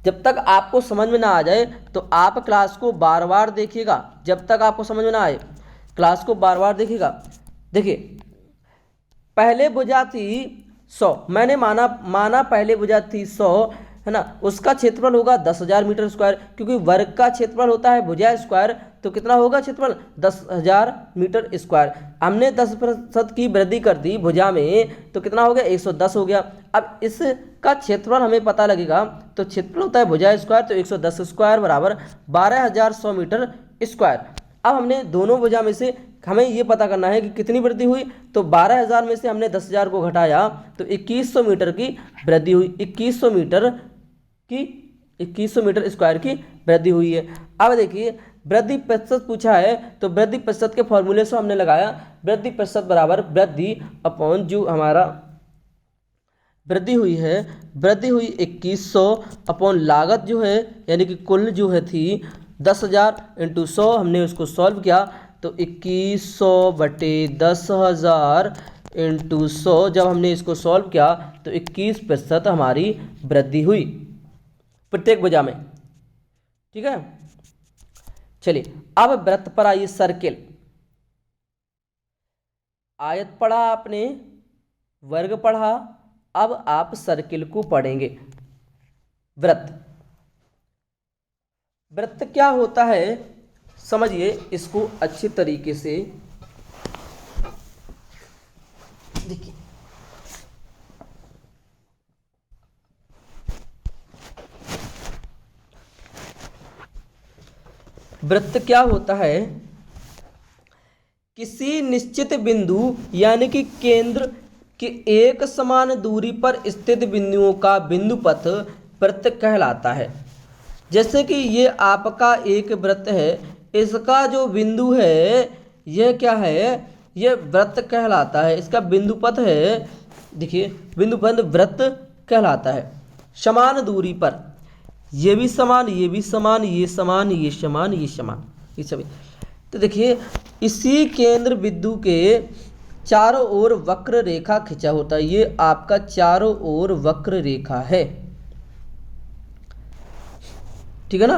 जब तक आपको समझ में ना आ जाए तो आप क्लास को बार बार देखिएगा, जब तक आपको समझ में ना आए क्लास को बार बार देखिएगा। देखिए पहले भुजा थी 100, मैंने माना पहले भुजा थी 100 है ना, उसका क्षेत्रफल होगा 10,000 मीटर स्क्वायर, क्योंकि वर्ग का क्षेत्रफल होता है भुजा स्क्वायर, तो कितना होगा क्षेत्रफल 10,000 मीटर स्क्वायर। हमने 10% की वृद्धि कर दी भुजा में, तो कितना हो गया 110 हो गया। अब इसका क्षेत्रफल हमें पता लगेगा, तो क्षेत्रफल होता है भुजा स्क्वायर, तो 110 स्क्वायर बराबर 12,100 मीटर स्क्वायर। अब हमने दोनों भुजा में से हमें ये पता करना है कि कितनी वृद्धि हुई। तो 12,000 में से हमने 10,000 को घटाया तो 2100 मीटर की वृद्धि हुई। 2100 मीटर स्क्वायर की वृद्धि हुई है। अब देखिए वृद्धि प्रतिशत पूछा है, तो वृद्धि प्रतिशत के फॉर्मूले से हमने लगाया वृद्धि प्रतिशत बराबर वृद्धि अपॉन जो हमारा वृद्धि हुई है, वृद्धि हुई 2100 अपॉन लागत जो है यानी कि कुल जो है थी 10,000 इंटू 100। हमने उसको सॉल्व किया तो 2100 बटे 10,000 इंटू 100। जब हमने इसको सॉल्व किया तो 21% हमारी वृद्धि हुई प्रत्येक भुजा में। ठीक है, चलिए अब वृत्त पर आइए। सर्किल, आयत पढ़ा आपने, वर्ग पढ़ा, अब आप सर्किल को पढ़ेंगे। वृत्त, वृत्त क्या होता है समझिए इसको अच्छी तरीके से। देखिए वृत्त क्या होता है, किसी निश्चित बिंदु यानी कि केंद्र के एक समान दूरी पर स्थित बिंदुओं का बिंदुपथ वृत्त कहलाता है। जैसे कि ये आपका एक वृत्त है, इसका जो बिंदु है यह क्या है, यह वृत्त कहलाता है। इसका बिंदुपथ है, देखिए बिंदुपथ वृत्त कहलाता है। समान दूरी पर, ये भी समान, ये भी समान, ये समान, ये समान, ये समान, ये सभी। तो देखिए इसी केंद्र बिंदु के चारों ओर वक्र रेखा खिंचा होता है। ये आपका चारों ओर वक्र रेखा है, ठीक है ना।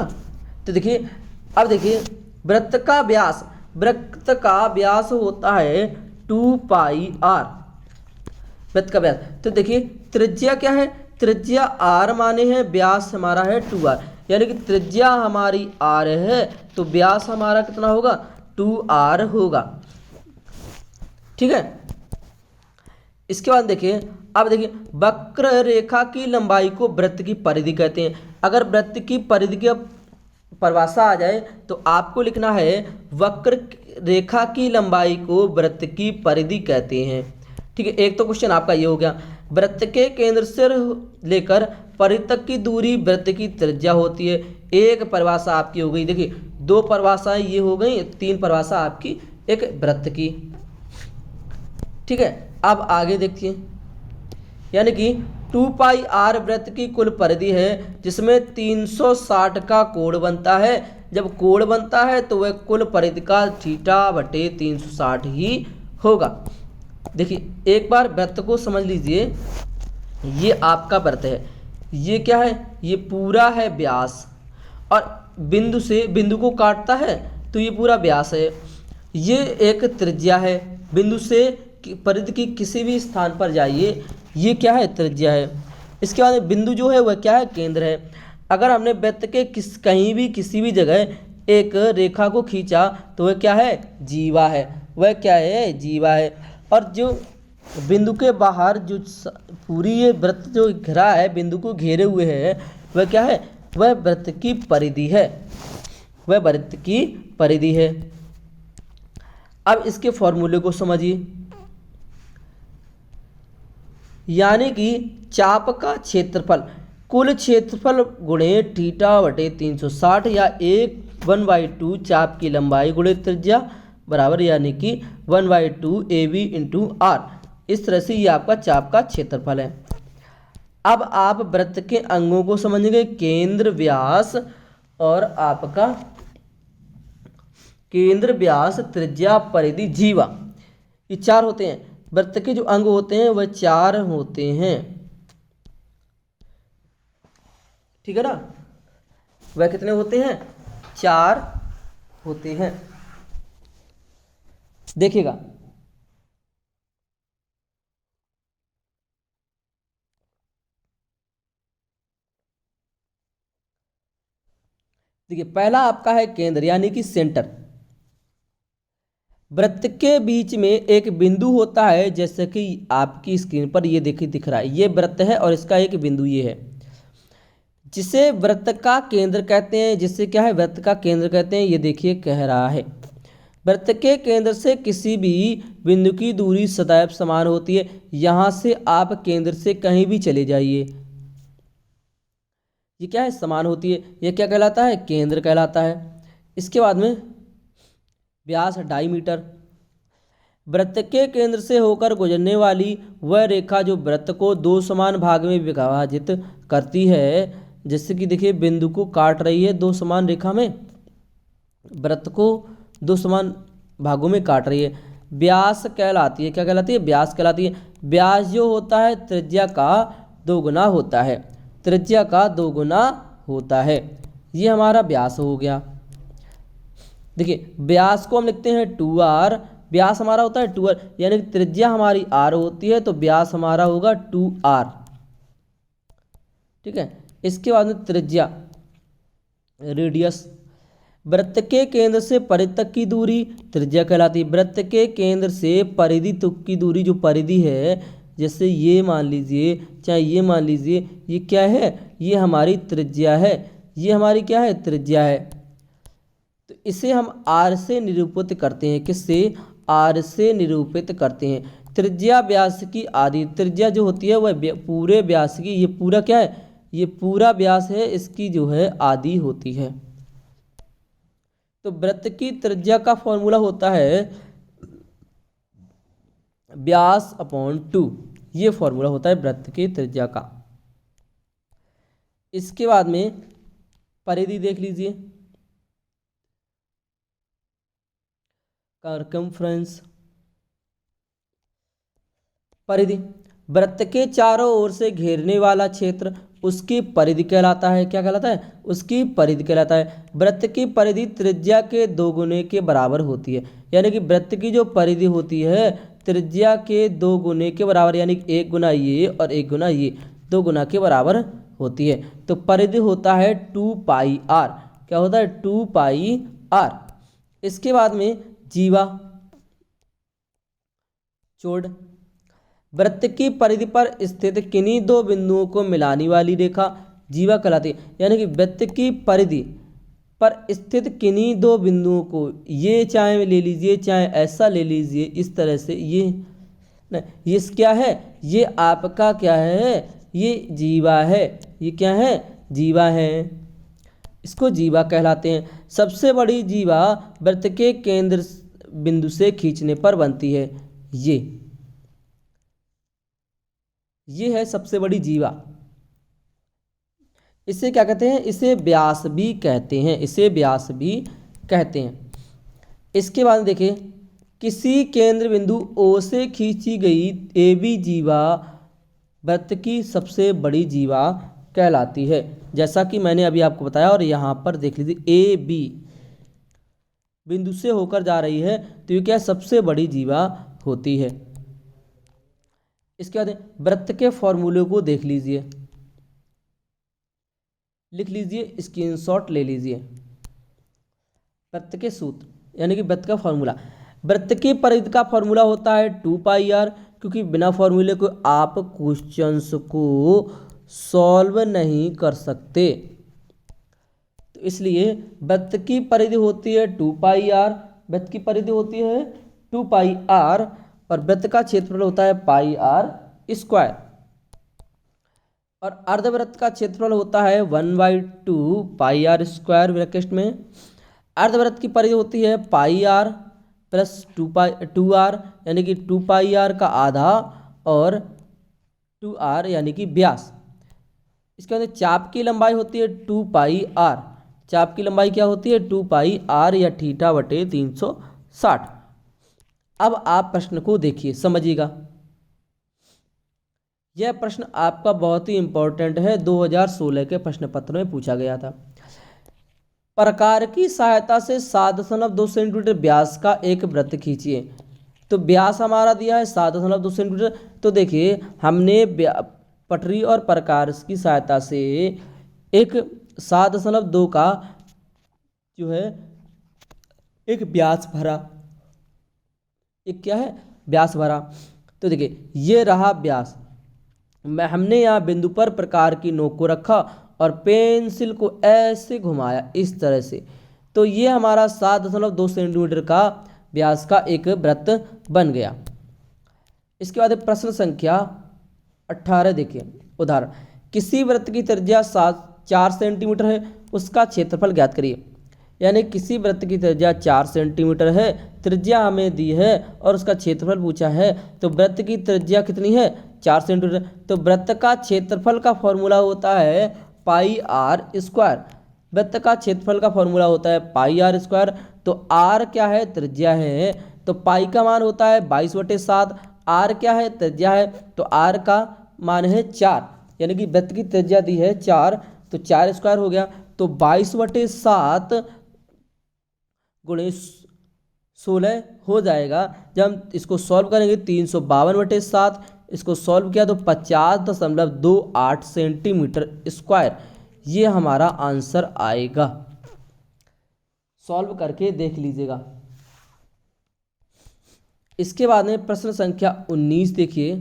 तो देखिए अब देखिए वृत्त का व्यास, वृत्त का व्यास होता है 2 पाई आर, वृत्त का व्यास। तो देखिए त्रिज्या क्या है, त्रिज्या आर माने है, व्यास हमारा है 2r, यानी कि त्रिज्या हमारी आर है तो व्यास हमारा कितना होगा 2r होगा। ठीक है, इसके बाद देखिए, अब देखिए वक्र रेखा की लंबाई को वृत्त की परिधि कहते हैं। अगर वृत्त की परिधि की परिभाषा आ जाए तो आपको लिखना है वक्र रेखा की लंबाई को वृत्त की परिधि कहते हैं। ठीक है, एक तो क्वेश्चन आपका ये हो गया। वृत्त के केंद्र से लेकर परिधि तक की दूरी वृत्त की त्रिज्या होती है। एक परिभाषा आपकी हो गई। देखिए 2 परिभाषाएं ये हो गई, 3 परिभाषा आपकी एक वृत्त की। ठीक है, अब आगे देखिए, यानी कि 2 पाई आर वृत्त की कुल परिधि है जिसमें 360 का कोण बनता है। जब कोण बनता है तो वह कुल परिधि का थीटा बटे 360 ही होगा। देखिए एक बार वृत्त को समझ लीजिए, ये आपका वृत्त है, ये क्या है, ये पूरा है व्यास, और बिंदु से बिंदु को काटता है तो ये पूरा व्यास है। ये एक त्रिज्या है, बिंदु से परिधि की किसी भी स्थान पर जाइए, ये क्या है, त्रिज्या है। इसके बाद बिंदु जो है वह क्या है, केंद्र है। अगर हमने वृत्त के कहीं भी किसी भी जगह एक रेखा को खींचा तो वह क्या है, जीवा है, वह क्या है, जीवा है। और जो बिंदु के बाहर जो पूरी ये वृत्त जो घिरा है, बिंदु को घेरे हुए है, वह क्या है, वह वृत्त की परिधि है, वह वृत्त की परिधि है। अब इसके फॉर्मूले को समझिए, यानी कि चाप का क्षेत्रफल कुल क्षेत्रफल गुणे थीटा बटे 360 या 1/2 चाप की लंबाई गुणे त्रिज्या बराबर यानी कि 1/2 AB इंटू आर। इस तरह से ये आपका चाप का क्षेत्रफल है। अब आप वृत्त के अंगों को समझेंगे, केंद्र व्यास और आपका केंद्र व्यास त्रिज्या परिधि जीवा, ये 4 होते हैं। वृत्त के जो अंग होते हैं वह 4 होते हैं, ठीक है ना। वह कितने होते हैं, 4 होते हैं। देखिएगा देखिए पहला आपका है केंद्र यानी कि सेंटर। वृत्त के बीच में एक बिंदु होता है, जैसे कि आपकी स्क्रीन पर ये देखिए दिख रहा है, ये वृत्त है और इसका एक बिंदु ये है, जिसे वृत्त का केंद्र कहते हैं। जिससे क्या है, वृत्त का केंद्र कहते हैं। ये देखिए कह रहा है वृत्त के केंद्र से किसी भी बिंदु की दूरी सदैव समान होती है। यहाँ से आप केंद्र से कहीं भी चले जाइए, ये क्या है, समान होती है। ये क्या कहलाता है, केंद्र कहलाता है। इसके बाद में व्यास 2.5 मीटर। वृत्त के केंद्र से होकर गुजरने वाली वह रेखा जो वृत्त को दो समान भाग में विभाजित करती है, जैसे कि देखिए बिंदु को काट रही है दो समान रेखा में, वृत्त को दो समान भागों में काट रही है, व्यास कहलाती है। क्या कहलाती है, व्यास कहलाती है। व्यास जो होता है त्रिज्या का 2 गुना होता है, त्रिज्या का 2 गुना होता है। ये हमारा व्यास हो गया। देखिए व्यास को हम लिखते हैं 2r, व्यास हमारा होता है 2r, यानी त्रिज्या हमारी r होती है, तो व्यास हमारा होगा 2r। ठीक है। इसके बाद में त्रिज्या, रेडियस। वृत्त के केंद्र से परिधि तक की दूरी त्रिज्या कहलाती है। वृत्त के केंद्र से परिधि तक की दूरी, जो परिधि है, जैसे ये मान लीजिए, चाहे ये मान लीजिए, ये क्या है, ये हमारी त्रिज्या है, ये हमारी क्या है, त्रिज्या है। तो इसे हम r से निरूपित करते हैं। किससे, r से निरूपित करते हैं। त्रिज्या व्यास की आधी, त्रिज्या जो होती है वह पूरे व्यास की, ये पूरा क्या है, ये पूरा व्यास है, इसकी जो है आधी होती है। तो वृत्त की त्रिज्या का फॉर्मूला होता है व्यास अपॉन 2, ये फॉर्मूला होता है वृत्त की त्रिज्या का। इसके बाद में परिधि देख लीजिए, सर्कमफ्रेंस। परिधि, वृत्त के चारों ओर से घेरने वाला क्षेत्र उसकी परिधि कहलाता है। क्या कहलाता है, उसकी परिधि कहलाता है। वृत्त की परिधि त्रिज्या के 2 गुने के बराबर होती है, यानी कि वृत्त की जो परिधि होती है त्रिज्या के 2 गुने के बराबर, यानी 1 गुना ये और 1 गुना ये, 2 गुना के बराबर होती है। तो परिधि होता है 2πr। क्या होता है, 2πr। इसके बाद में जीवा, चोड़। वृत्त की परिधि पर स्थित किन्हीं 2 बिंदुओं को मिलाने वाली रेखा जीवा कहलाती है। यानी कि वृत्त की परिधि पर स्थित किन्हीं 2 बिंदुओं को, ये चाहे ले लीजिए चाहे ऐसा ले लीजिए, इस तरह से ये क्या है, ये आपका क्या है, ये जीवा है। ये क्या है, जीवा है, इसको जीवा कहलाते हैं। सबसे बड़ी जीवा वृत्त के केंद्र बिंदु से खींचने पर बनती है। ये है सबसे बड़ी जीवा। इसे क्या कहते हैं, इसे व्यास भी कहते हैं, इसे व्यास भी कहते हैं। इसके बाद देखिए, किसी केंद्र बिंदु O से खींची गई AB जीवा वृत्त की सबसे बड़ी जीवा कहलाती है। जैसा कि मैंने अभी आपको बताया, और यहाँ पर देख लीजिए AB बिंदु से होकर जा रही है, तो ये क्या सबसे बड़ी जीवा होती है। इसके बाद वृत्त के फॉर्मूले को देख लीजिए, लिख लीजिए, स्क्रीनशॉट ले लीजिए। वृत्त के सूत्र, यानी कि वृत्त का फॉर्मूला, वृत्त की परिधि का फॉर्मूला होता है 2πr, क्योंकि बिना फॉर्मूले को आप क्वेश्चंस को सॉल्व नहीं कर सकते, तो इसलिए वृत्त की परिधि होती है 2πr, वृत्त की परिधि होती है 2πr, और वृत्त का क्षेत्रफल होता है πr², और अर्धवृत्त का क्षेत्रफल होता है 1/2πr² ब्रैकेट में। अर्धवृत्त की परिधि होती है πr प्लस 2r, यानी कि 2πr का आधा और 2r यानी कि व्यास। इसके बाद चाप की लंबाई होती है 2πr, चाप की लंबाई क्या होती है 2πr या θ/360। अब आप प्रश्न को देखिए, समझिएगा। यह प्रश्न आपका बहुत ही इंपॉर्टेंट है, 2016 के प्रश्न पत्र में पूछा गया था। प्रकार की सहायता से 7.2 सेंटीमीटर व्यास का एक वृत्त खींचिए। तो व्यास हमारा दिया है 7.2 सेंटीमीटर। तो देखिए हमने पटरी और प्रकार की सहायता से एक 7.2 का जो है एक व्यास भरा, एक क्या है, व्यास भरा। तो देखिए ये रहा व्यास, हमने यहाँ बिंदु पर प्रकार की नोक को रखा और पेंसिल को ऐसे घुमाया इस तरह से, तो ये हमारा 7.2 सेंटीमीटर का व्यास का एक वृत्त बन गया। इसके बाद प्रश्न संख्या 18 देखिए। उदाहरण, किसी वृत्त की त्रिज्या 4 सेंटीमीटर है, उसका क्षेत्रफल ज्ञात करिए। यानी किसी वृत्त की त्रिज्या 4 सेंटीमीटर है, त्रिज्या हमें दी है और उसका क्षेत्रफल पूछा है। तो वृत्त की त्रिज्या कितनी है? 4 सेंटीमीटर। तो वृत्त का क्षेत्रफल का फॉर्मूला होता है पाई आर स्क्वायर। वृत्त का क्षेत्रफल का फॉर्मूला होता है पाई आर स्क्वायर। तो आर क्या है? त्रिज्या है। तो पाई का मान होता है 22/7। आर क्या है? त्रिज्या है। तो आर का मान है 4, यानी कि वृत्त की त्रिज्या दी है 4, तो 4 स्क्वायर हो गया। तो 22/7 गुणे 16 हो जाएगा। जब हम इसको सॉल्व करेंगे 352/7, इसको सॉल्व किया तो 50.28 सेंटीमीटर स्क्वायर, ये हमारा आंसर आएगा। सॉल्व करके देख लीजिएगा। इसके बाद में प्रश्न संख्या 19 देखिए।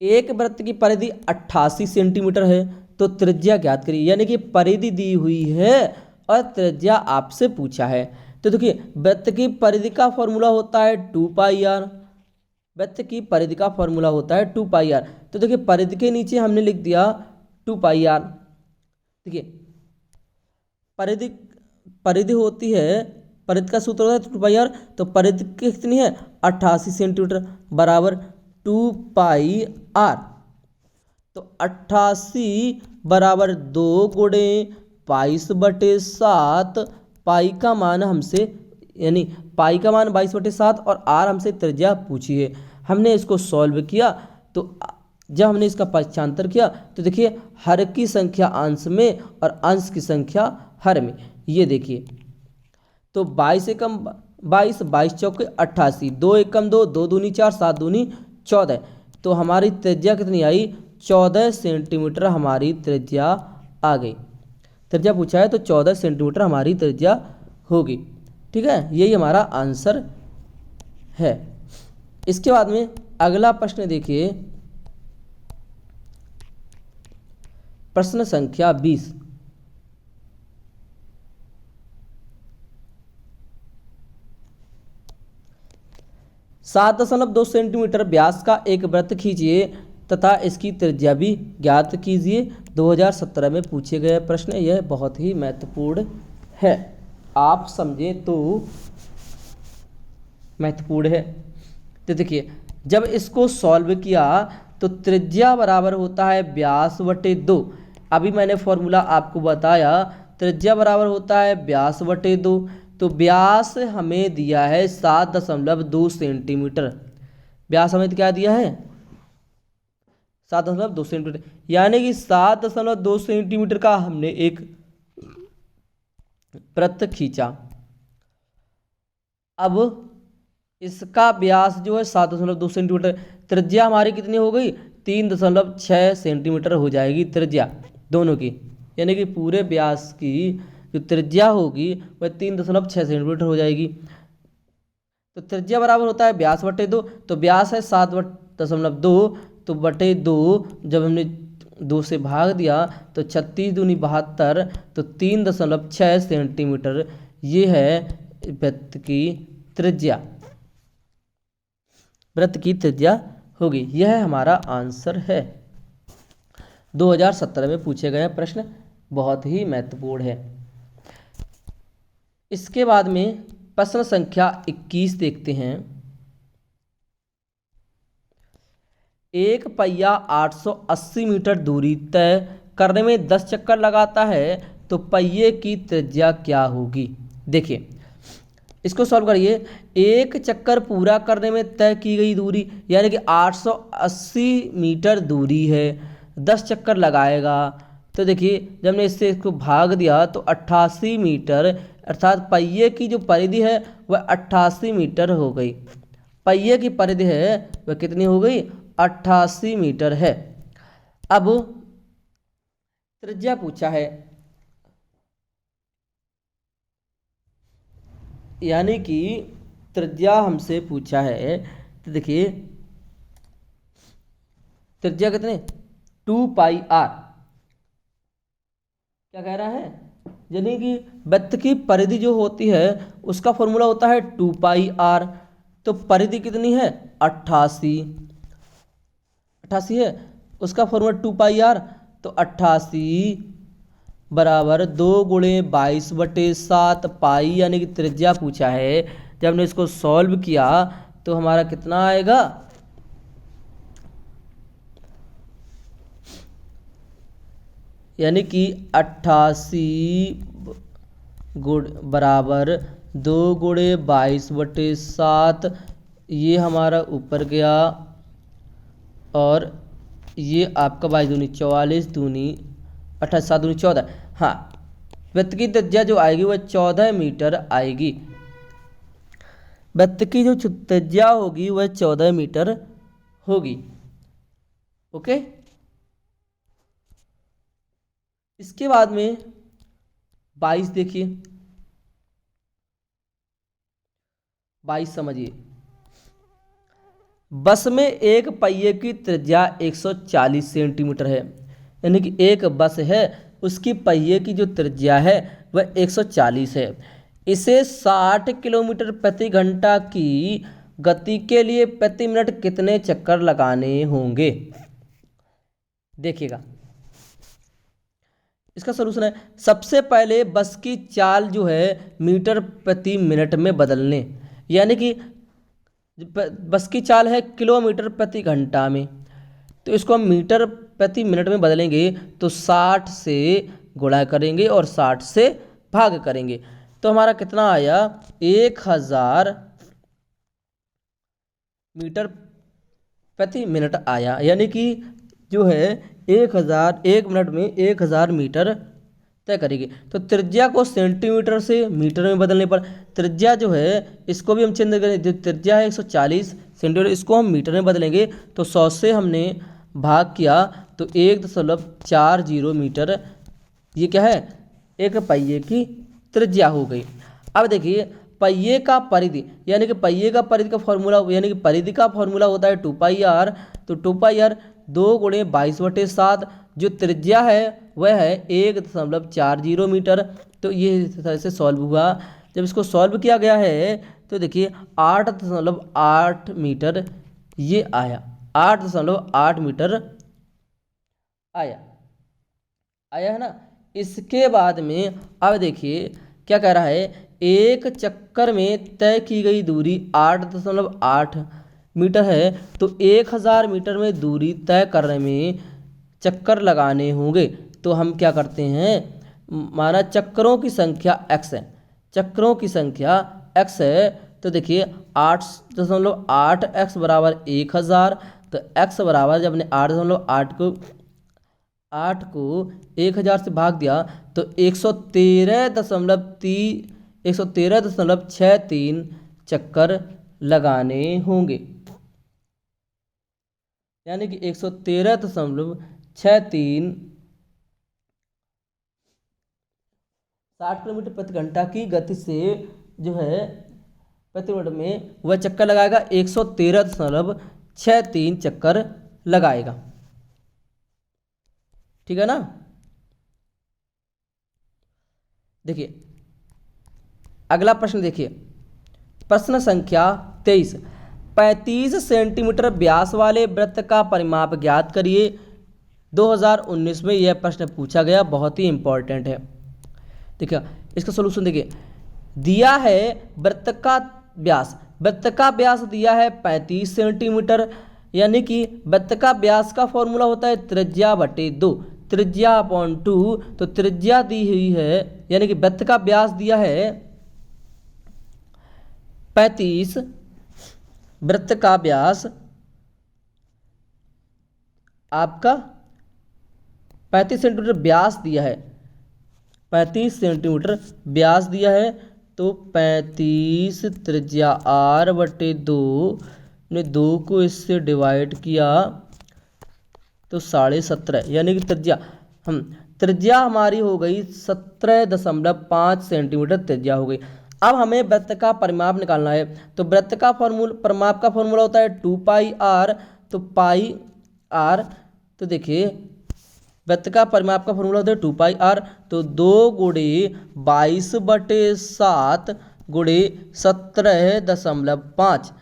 एक वृत्त की परिधि 88 सेंटीमीटर है, तो त्रिज्या ज्ञात करिए। यानी कि परिधि दी हुई है और त्रिज्या आपसे पूछा है। तो देखिए, वृत्त की परिधि का फॉर्मूला होता है 2πr। वृत्त की परिधि का फॉर्मूला होता है 2πr। तो देखिए, परिधि के नीचे हमने लिख दिया 2πr। देखिए, परिधि परिधि होती है, परिधि का सूत्र होता है 2πr। तो परिधि कितनी है? 88 सेंटीमीटर बराबर 2πr। तो 88 बराबर 2 गुणे 22/7। पाई का मान हमसे, यानी पाई का मान 22/7 और आर हमसे त्रिज्या पूछी है। हमने इसको सॉल्व किया, तो जब हमने इसका पक्षांतर किया तो देखिए, हर की संख्या अंश में और अंश की संख्या हर में। ये देखिए, तो 22 एकम 22, 22 चौके 88, 2 एकम 2, 2 दूनी 4, 7 दूनी 14। तो हमारी त्रिज्या कितनी आई? 14 सेंटीमीटर हमारी त्रिज्या आ गई। त्रिज्या पूछा है तो 14 सेंटीमीटर हमारी त्रिज्या होगी। ठीक है, यही हमारा आंसर है। इसके बाद में अगला प्रश्न देखिए, प्रश्न संख्या 20। सात 7.2 सेंटीमीटर व्यास का एक वृत्त खींचिए तथा इसकी त्रिज्या भी ज्ञात कीजिए। 2017 में पूछे गए प्रश्न, यह बहुत ही महत्वपूर्ण है। आप समझें तो महत्वपूर्ण है। तो देखिए, जब इसको सॉल्व किया तो त्रिज्या बराबर होता है व्यास बटे 2। अभी मैंने फॉर्मूला आपको बताया, त्रिज्या बराबर होता है व्यास बटे 2। तो व्यास हमें दिया है 7.2 सेंटीमीटर। व्यास हमें क्या दिया है? 7.2 सेंटीमीटर। यानी कि 7.2 सेंटीमीटर का हमने एक वृत्त खींचा। अब इसका व्यास जो है 7.2 सेंटीमीटर, त्रिज्या हमारी कितनी हो गई? 3.6 सेंटीमीटर हो जाएगी त्रिज्या दोनों की। यानी कि पूरे व्यास की जो त्रिज्या होगी वह 3.6 सेंटीमीटर हो जाएगी। तो त्रिज्या बराबर होता है व्यास बटे 2। तो व्यास है 7.2, तो बटे 2 जब हमने 2 से भाग दिया तो 36 दूनी 72, तो 3.6 सेंटीमीटर ये है वृत्त की त्रिज्या। वृत्त की त्रिज्या होगी। यह हमारा आंसर है। 2017 में पूछे गए प्रश्न बहुत ही महत्वपूर्ण है। इसके बाद में प्रश्न संख्या 21 देखते हैं। एक पहिया 880 मीटर दूरी तय करने में 10 चक्कर लगाता है, तो पहिए की त्रिज्या क्या होगी? देखिए, इसको सॉल्व करिए। एक चक्कर पूरा करने में तय की गई दूरी, यानी कि 880 मीटर दूरी है, 10 चक्कर लगाएगा। तो देखिए, जब हमने इससे इसको भाग दिया तो 88 मीटर, अर्थात पहिए की जो परिधि है वह 88 मीटर हो गई। पहिए की परिधि है वह कितनी हो गई? 88 मीटर है। अब त्रिज्या पूछा है, यानी कि त्रिज्या हमसे पूछा है। तो देखिए, त्रिज्या कितने? 2πr। क्या कह रहा है? यानी कि वृत्त की परिधि जो होती है उसका फॉर्मूला होता है 2πr। तो परिधि कितनी है 88 88 है, उसका फॉर्मूला 2πr। तो 88 बराबर 2 × 22/7 पाई, यानी कि त्रिज्या पूछा है। जब हमने इसको सॉल्व किया तो हमारा कितना आएगा, यानी कि 88 बराबर 2 × 22/7, ये हमारा ऊपर गया और ये आपका 22 दूनी 44 दूनी 28 7 दूनी 14। हाँ, वृत्त की त्रिज्या जो आएगी वह 14 मीटर आएगी। वृत्त की जो त्रिज्या होगी वह 14 मीटर होगी। ओके, इसके बाद में 22 देखिए, 22 समझिए। बस में एक पहिए की त्रिज्या 140 सेंटीमीटर है, यानी कि एक बस है उसकी पहिए की जो त्रिज्या है वह 140 है। इसे 60 किलोमीटर प्रति घंटा की गति के लिए प्रति मिनट कितने चक्कर लगाने होंगे। देखिएगा, इसका सलूशन है, सबसे पहले बस की चाल जो है मीटर प्रति मिनट में बदलने, यानी कि बस की चाल है किलोमीटर प्रति घंटा में, तो इसको हम मीटर प्रति मिनट में बदलेंगे तो 60 से गुणा करेंगे और 60 से भाग करेंगे। तो हमारा कितना आया, 1000 मीटर प्रति मिनट आया, यानी कि जो है 1000 एक मिनट में 1000 मीटर तय करेगी। तो त्रिज्या को सेंटीमीटर से मीटर में बदलने पर त्रिज्या जो है इसको भी हम चेंज करेंगे, जो त्रिज्या है 140 सेंटीमीटर, इसको हम मीटर में बदलेंगे तो 100 से हमने भाग किया तो 1.40 मीटर, ये क्या है, एक पहिए की त्रिज्या हो गई। अब देखिए पहिए का परिधि, यानी कि पहिए का परिधि का फॉर्मूला, यानी कि परिधि का फॉर्मूला होता है 2πr। तो 2πr 2 × 22/7, जो त्रिज्या है वह है 1.40 मीटर। तो ये इस तरह से सॉल्व हुआ। जब इसको सॉल्व किया गया है तो देखिए 8.8 मीटर ये आया, 8.8 मीटर आया है ना। इसके बाद में अब देखिए क्या कह रहा है, एक चक्कर में तय की गई दूरी 8.8 मीटर है, तो 1000 मीटर में दूरी तय करने में चक्कर लगाने होंगे। तो हम क्या करते हैं, माना चक्करों की संख्या x है, चक्करों की संख्या x है, तो देखिए 8.8x बराबर 1000। तो x बराबर जब हमने 8 को 1000 से भाग दिया तो 113.63 चक्कर लगाने होंगे, यानी कि 113.63 60 किलोमीटर प्रति घंटा की गति से जो है प्रति मिनट में वह चक्कर लगाएगा, 113.63 चक्कर लगाएगा। ठीक है ना। देखिए अगला प्रश्न देखिए, प्रश्न संख्या 23, 35 सेंटीमीटर व्यास वाले वृत्त का परिमाप ज्ञात करिए। 2019 में यह प्रश्न पूछा गया, बहुत ही इंपॉर्टेंट है। देखिए इसका सॉल्यूशन देखिए, दिया है वृत्त का व्यास दिया है 35 सेंटीमीटर, यानी कि वृत्त का व्यास का फॉर्मूला होता है त्रिज्या बटे 2, त्रिज्या अपॉन 2। तो त्रिज्या दी हुई है, यानी कि वृत्त का व्यास दिया है 35, वृत्त का व्यास आपका 35 सेंटीमीटर व्यास दिया है, 35 सेंटीमीटर व्यास दिया है। तो 35 त्रिज्या r बटे 2 ने 2 को इससे डिवाइड किया तो 17.5, यानी कि त्रिज्या हमारी हो गई 17.5 सेंटीमीटर त्रिज्या हो गई। अब हमें वृत्त का परिमाप निकालना है, तो वृत्त का परिमाप का फॉर्मूला होता है 2πr। तो पाई r, तो देखिए वृत्त का परिमाप का फॉर्मूला होता है 2πr। तो 2 × 22/7 × 17.5।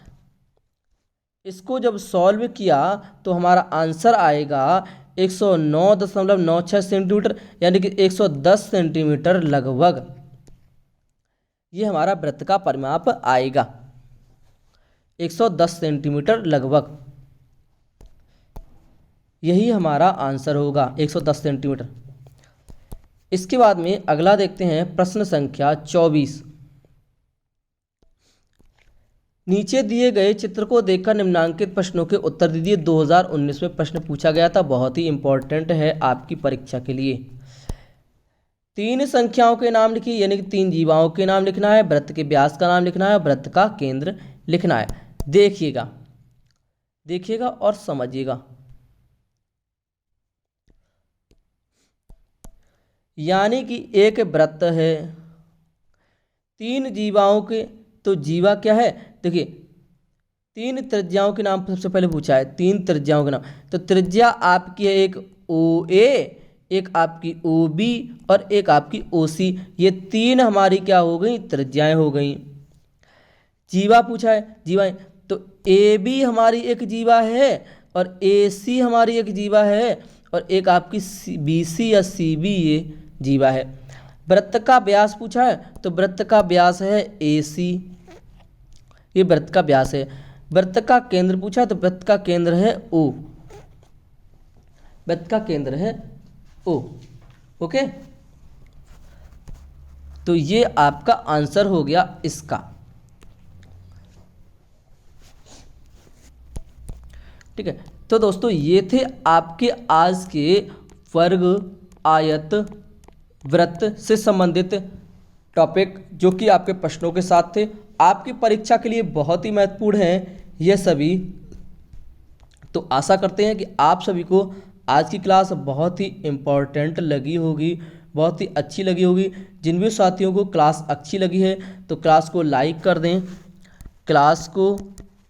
इसको जब सॉल्व किया तो हमारा आंसर आएगा 109.96 सेंटीमीटर, यानी कि 110 सेंटीमीटर लगभग। ये हमारा वृत्त का परिमाप आएगा 110 सेंटीमीटर लगभग। यही हमारा आंसर होगा 110 सेंटीमीटर। इसके बाद में अगला देखते हैं प्रश्न संख्या 24। नीचे दिए गए चित्र को देखकर निम्नांकित प्रश्नों के उत्तर दीजिए। 2019 में प्रश्न पूछा गया था, बहुत ही इंपॉर्टेंट है आपकी परीक्षा के लिए। 3 संख्याओं के नाम लिखिए, यानी कि 3 जीवाओं के नाम लिखना है, वृत्त के व्यास का नाम लिखना है, वृत्त का केंद्र लिखना है। देखिएगा और समझिएगा। यानी कि एक वृत्त है, 3 जीवाओं के, तो जीवा क्या है, देखिए 3 त्रिज्याओं के नाम सबसे पहले पूछा है, 3 त्रिज्याओं के नाम। तो त्रिज्या आपकी है एक OA, एक आपकी OB और एक आपकी OC। ये 3 हमारी क्या हो गई, त्रिज्याएं हो गई। जीवा पूछा है, जीवाएं, तो AB हमारी एक जीवा है और AC हमारी एक जीवा है और एक आपकी BC या CB ये जीवा है। वृत्त का व्यास पूछा है, तो वृत्त का व्यास है AC, ये वृत्त का व्यास है। वृत्त का केंद्र पूछा है, तो वृत्त का केंद्र है O, वृत्त का केंद्र है O। ओके, तो ये आपका आंसर हो गया इसका। ठीक है, तो दोस्तों ये थे आपके आज के वर्ग, आयत, वृत्त से संबंधित टॉपिक, जो कि आपके प्रश्नों के साथ थे। आपकी परीक्षा के लिए बहुत ही महत्वपूर्ण है ये सभी। तो आशा करते हैं कि आप सभी को आज की क्लास बहुत ही इम्पोर्टेंट लगी होगी, बहुत ही अच्छी लगी होगी। जिन भी साथियों को क्लास अच्छी लगी है तो क्लास को लाइक कर दें, क्लास को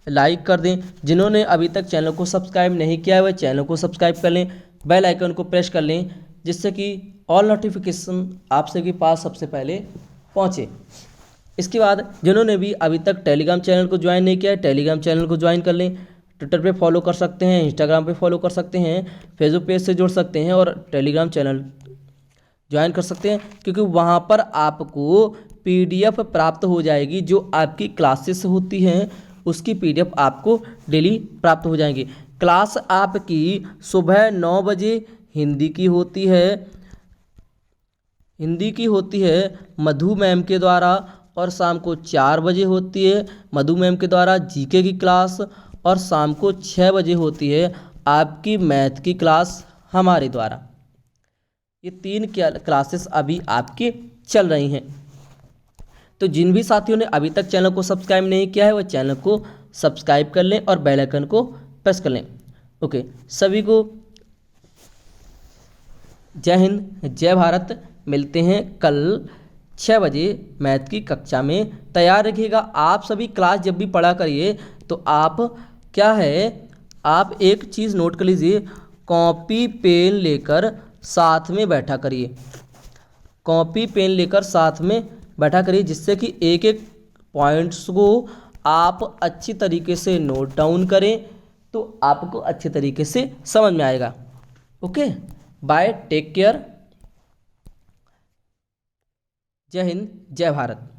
लाइक कर दें। जिन्होंने अभी तक चैनल को सब्सक्राइब नहीं किया है वह चैनल को सब्सक्राइब कर लें, बेल आइकन को प्रेस कर लें, जिससे कि ऑल नोटिफिकेशन आप सभी के पास सबसे पहले पहुंचे। इसके बाद जिन्होंने भी अभी तक टेलीग्राम चैनल को ज्वाइन नहीं किया है, टेलीग्राम चैनल को ज्वाइन कर लें। ट्विटर पे फॉलो कर सकते हैं, इंस्टाग्राम पे फॉलो कर सकते हैं, फेसबुक पेज से जुड़ सकते हैं और टेलीग्राम चैनल ज्वाइन कर सकते हैं, क्योंकि वहाँ पर आपको PDF प्राप्त हो जाएगी। जो आपकी क्लासेस होती हैं उसकी PDF आपको डेली प्राप्त हो जाएंगी। क्लास आपकी सुबह 9 बजे हिंदी की होती है मधु मैम के द्वारा, और शाम को 4 बजे होती है मधु मैम के द्वारा GK की क्लास, और शाम को 6 बजे होती है आपकी मैथ की क्लास हमारे द्वारा। ये 3 क्लासेस अभी आपके चल रही हैं। तो जिन भी साथियों ने अभी तक चैनल को सब्सक्राइब नहीं किया है वह चैनल को सब्सक्राइब कर लें और बेल आइकन को प्रेस कर लें। ओके, सभी को जय हिंद, जय भारत। मिलते हैं कल 6 बजे मैथ की कक्षा में। तैयार रखिएगा। आप सभी क्लास जब भी पढ़ा करिए तो आप क्या है, आप एक चीज़ नोट कर लीजिए, कॉपी पेन लेकर साथ में बैठा करिए, कॉपी पेन लेकर साथ में बैठा करिए, जिससे कि एक एक पॉइंट्स को आप अच्छी तरीके से नोट डाउन करें तो आपको अच्छे तरीके से समझ में आएगा। ओके, बाय, टेक केयर, जय हिंद, जय भारत।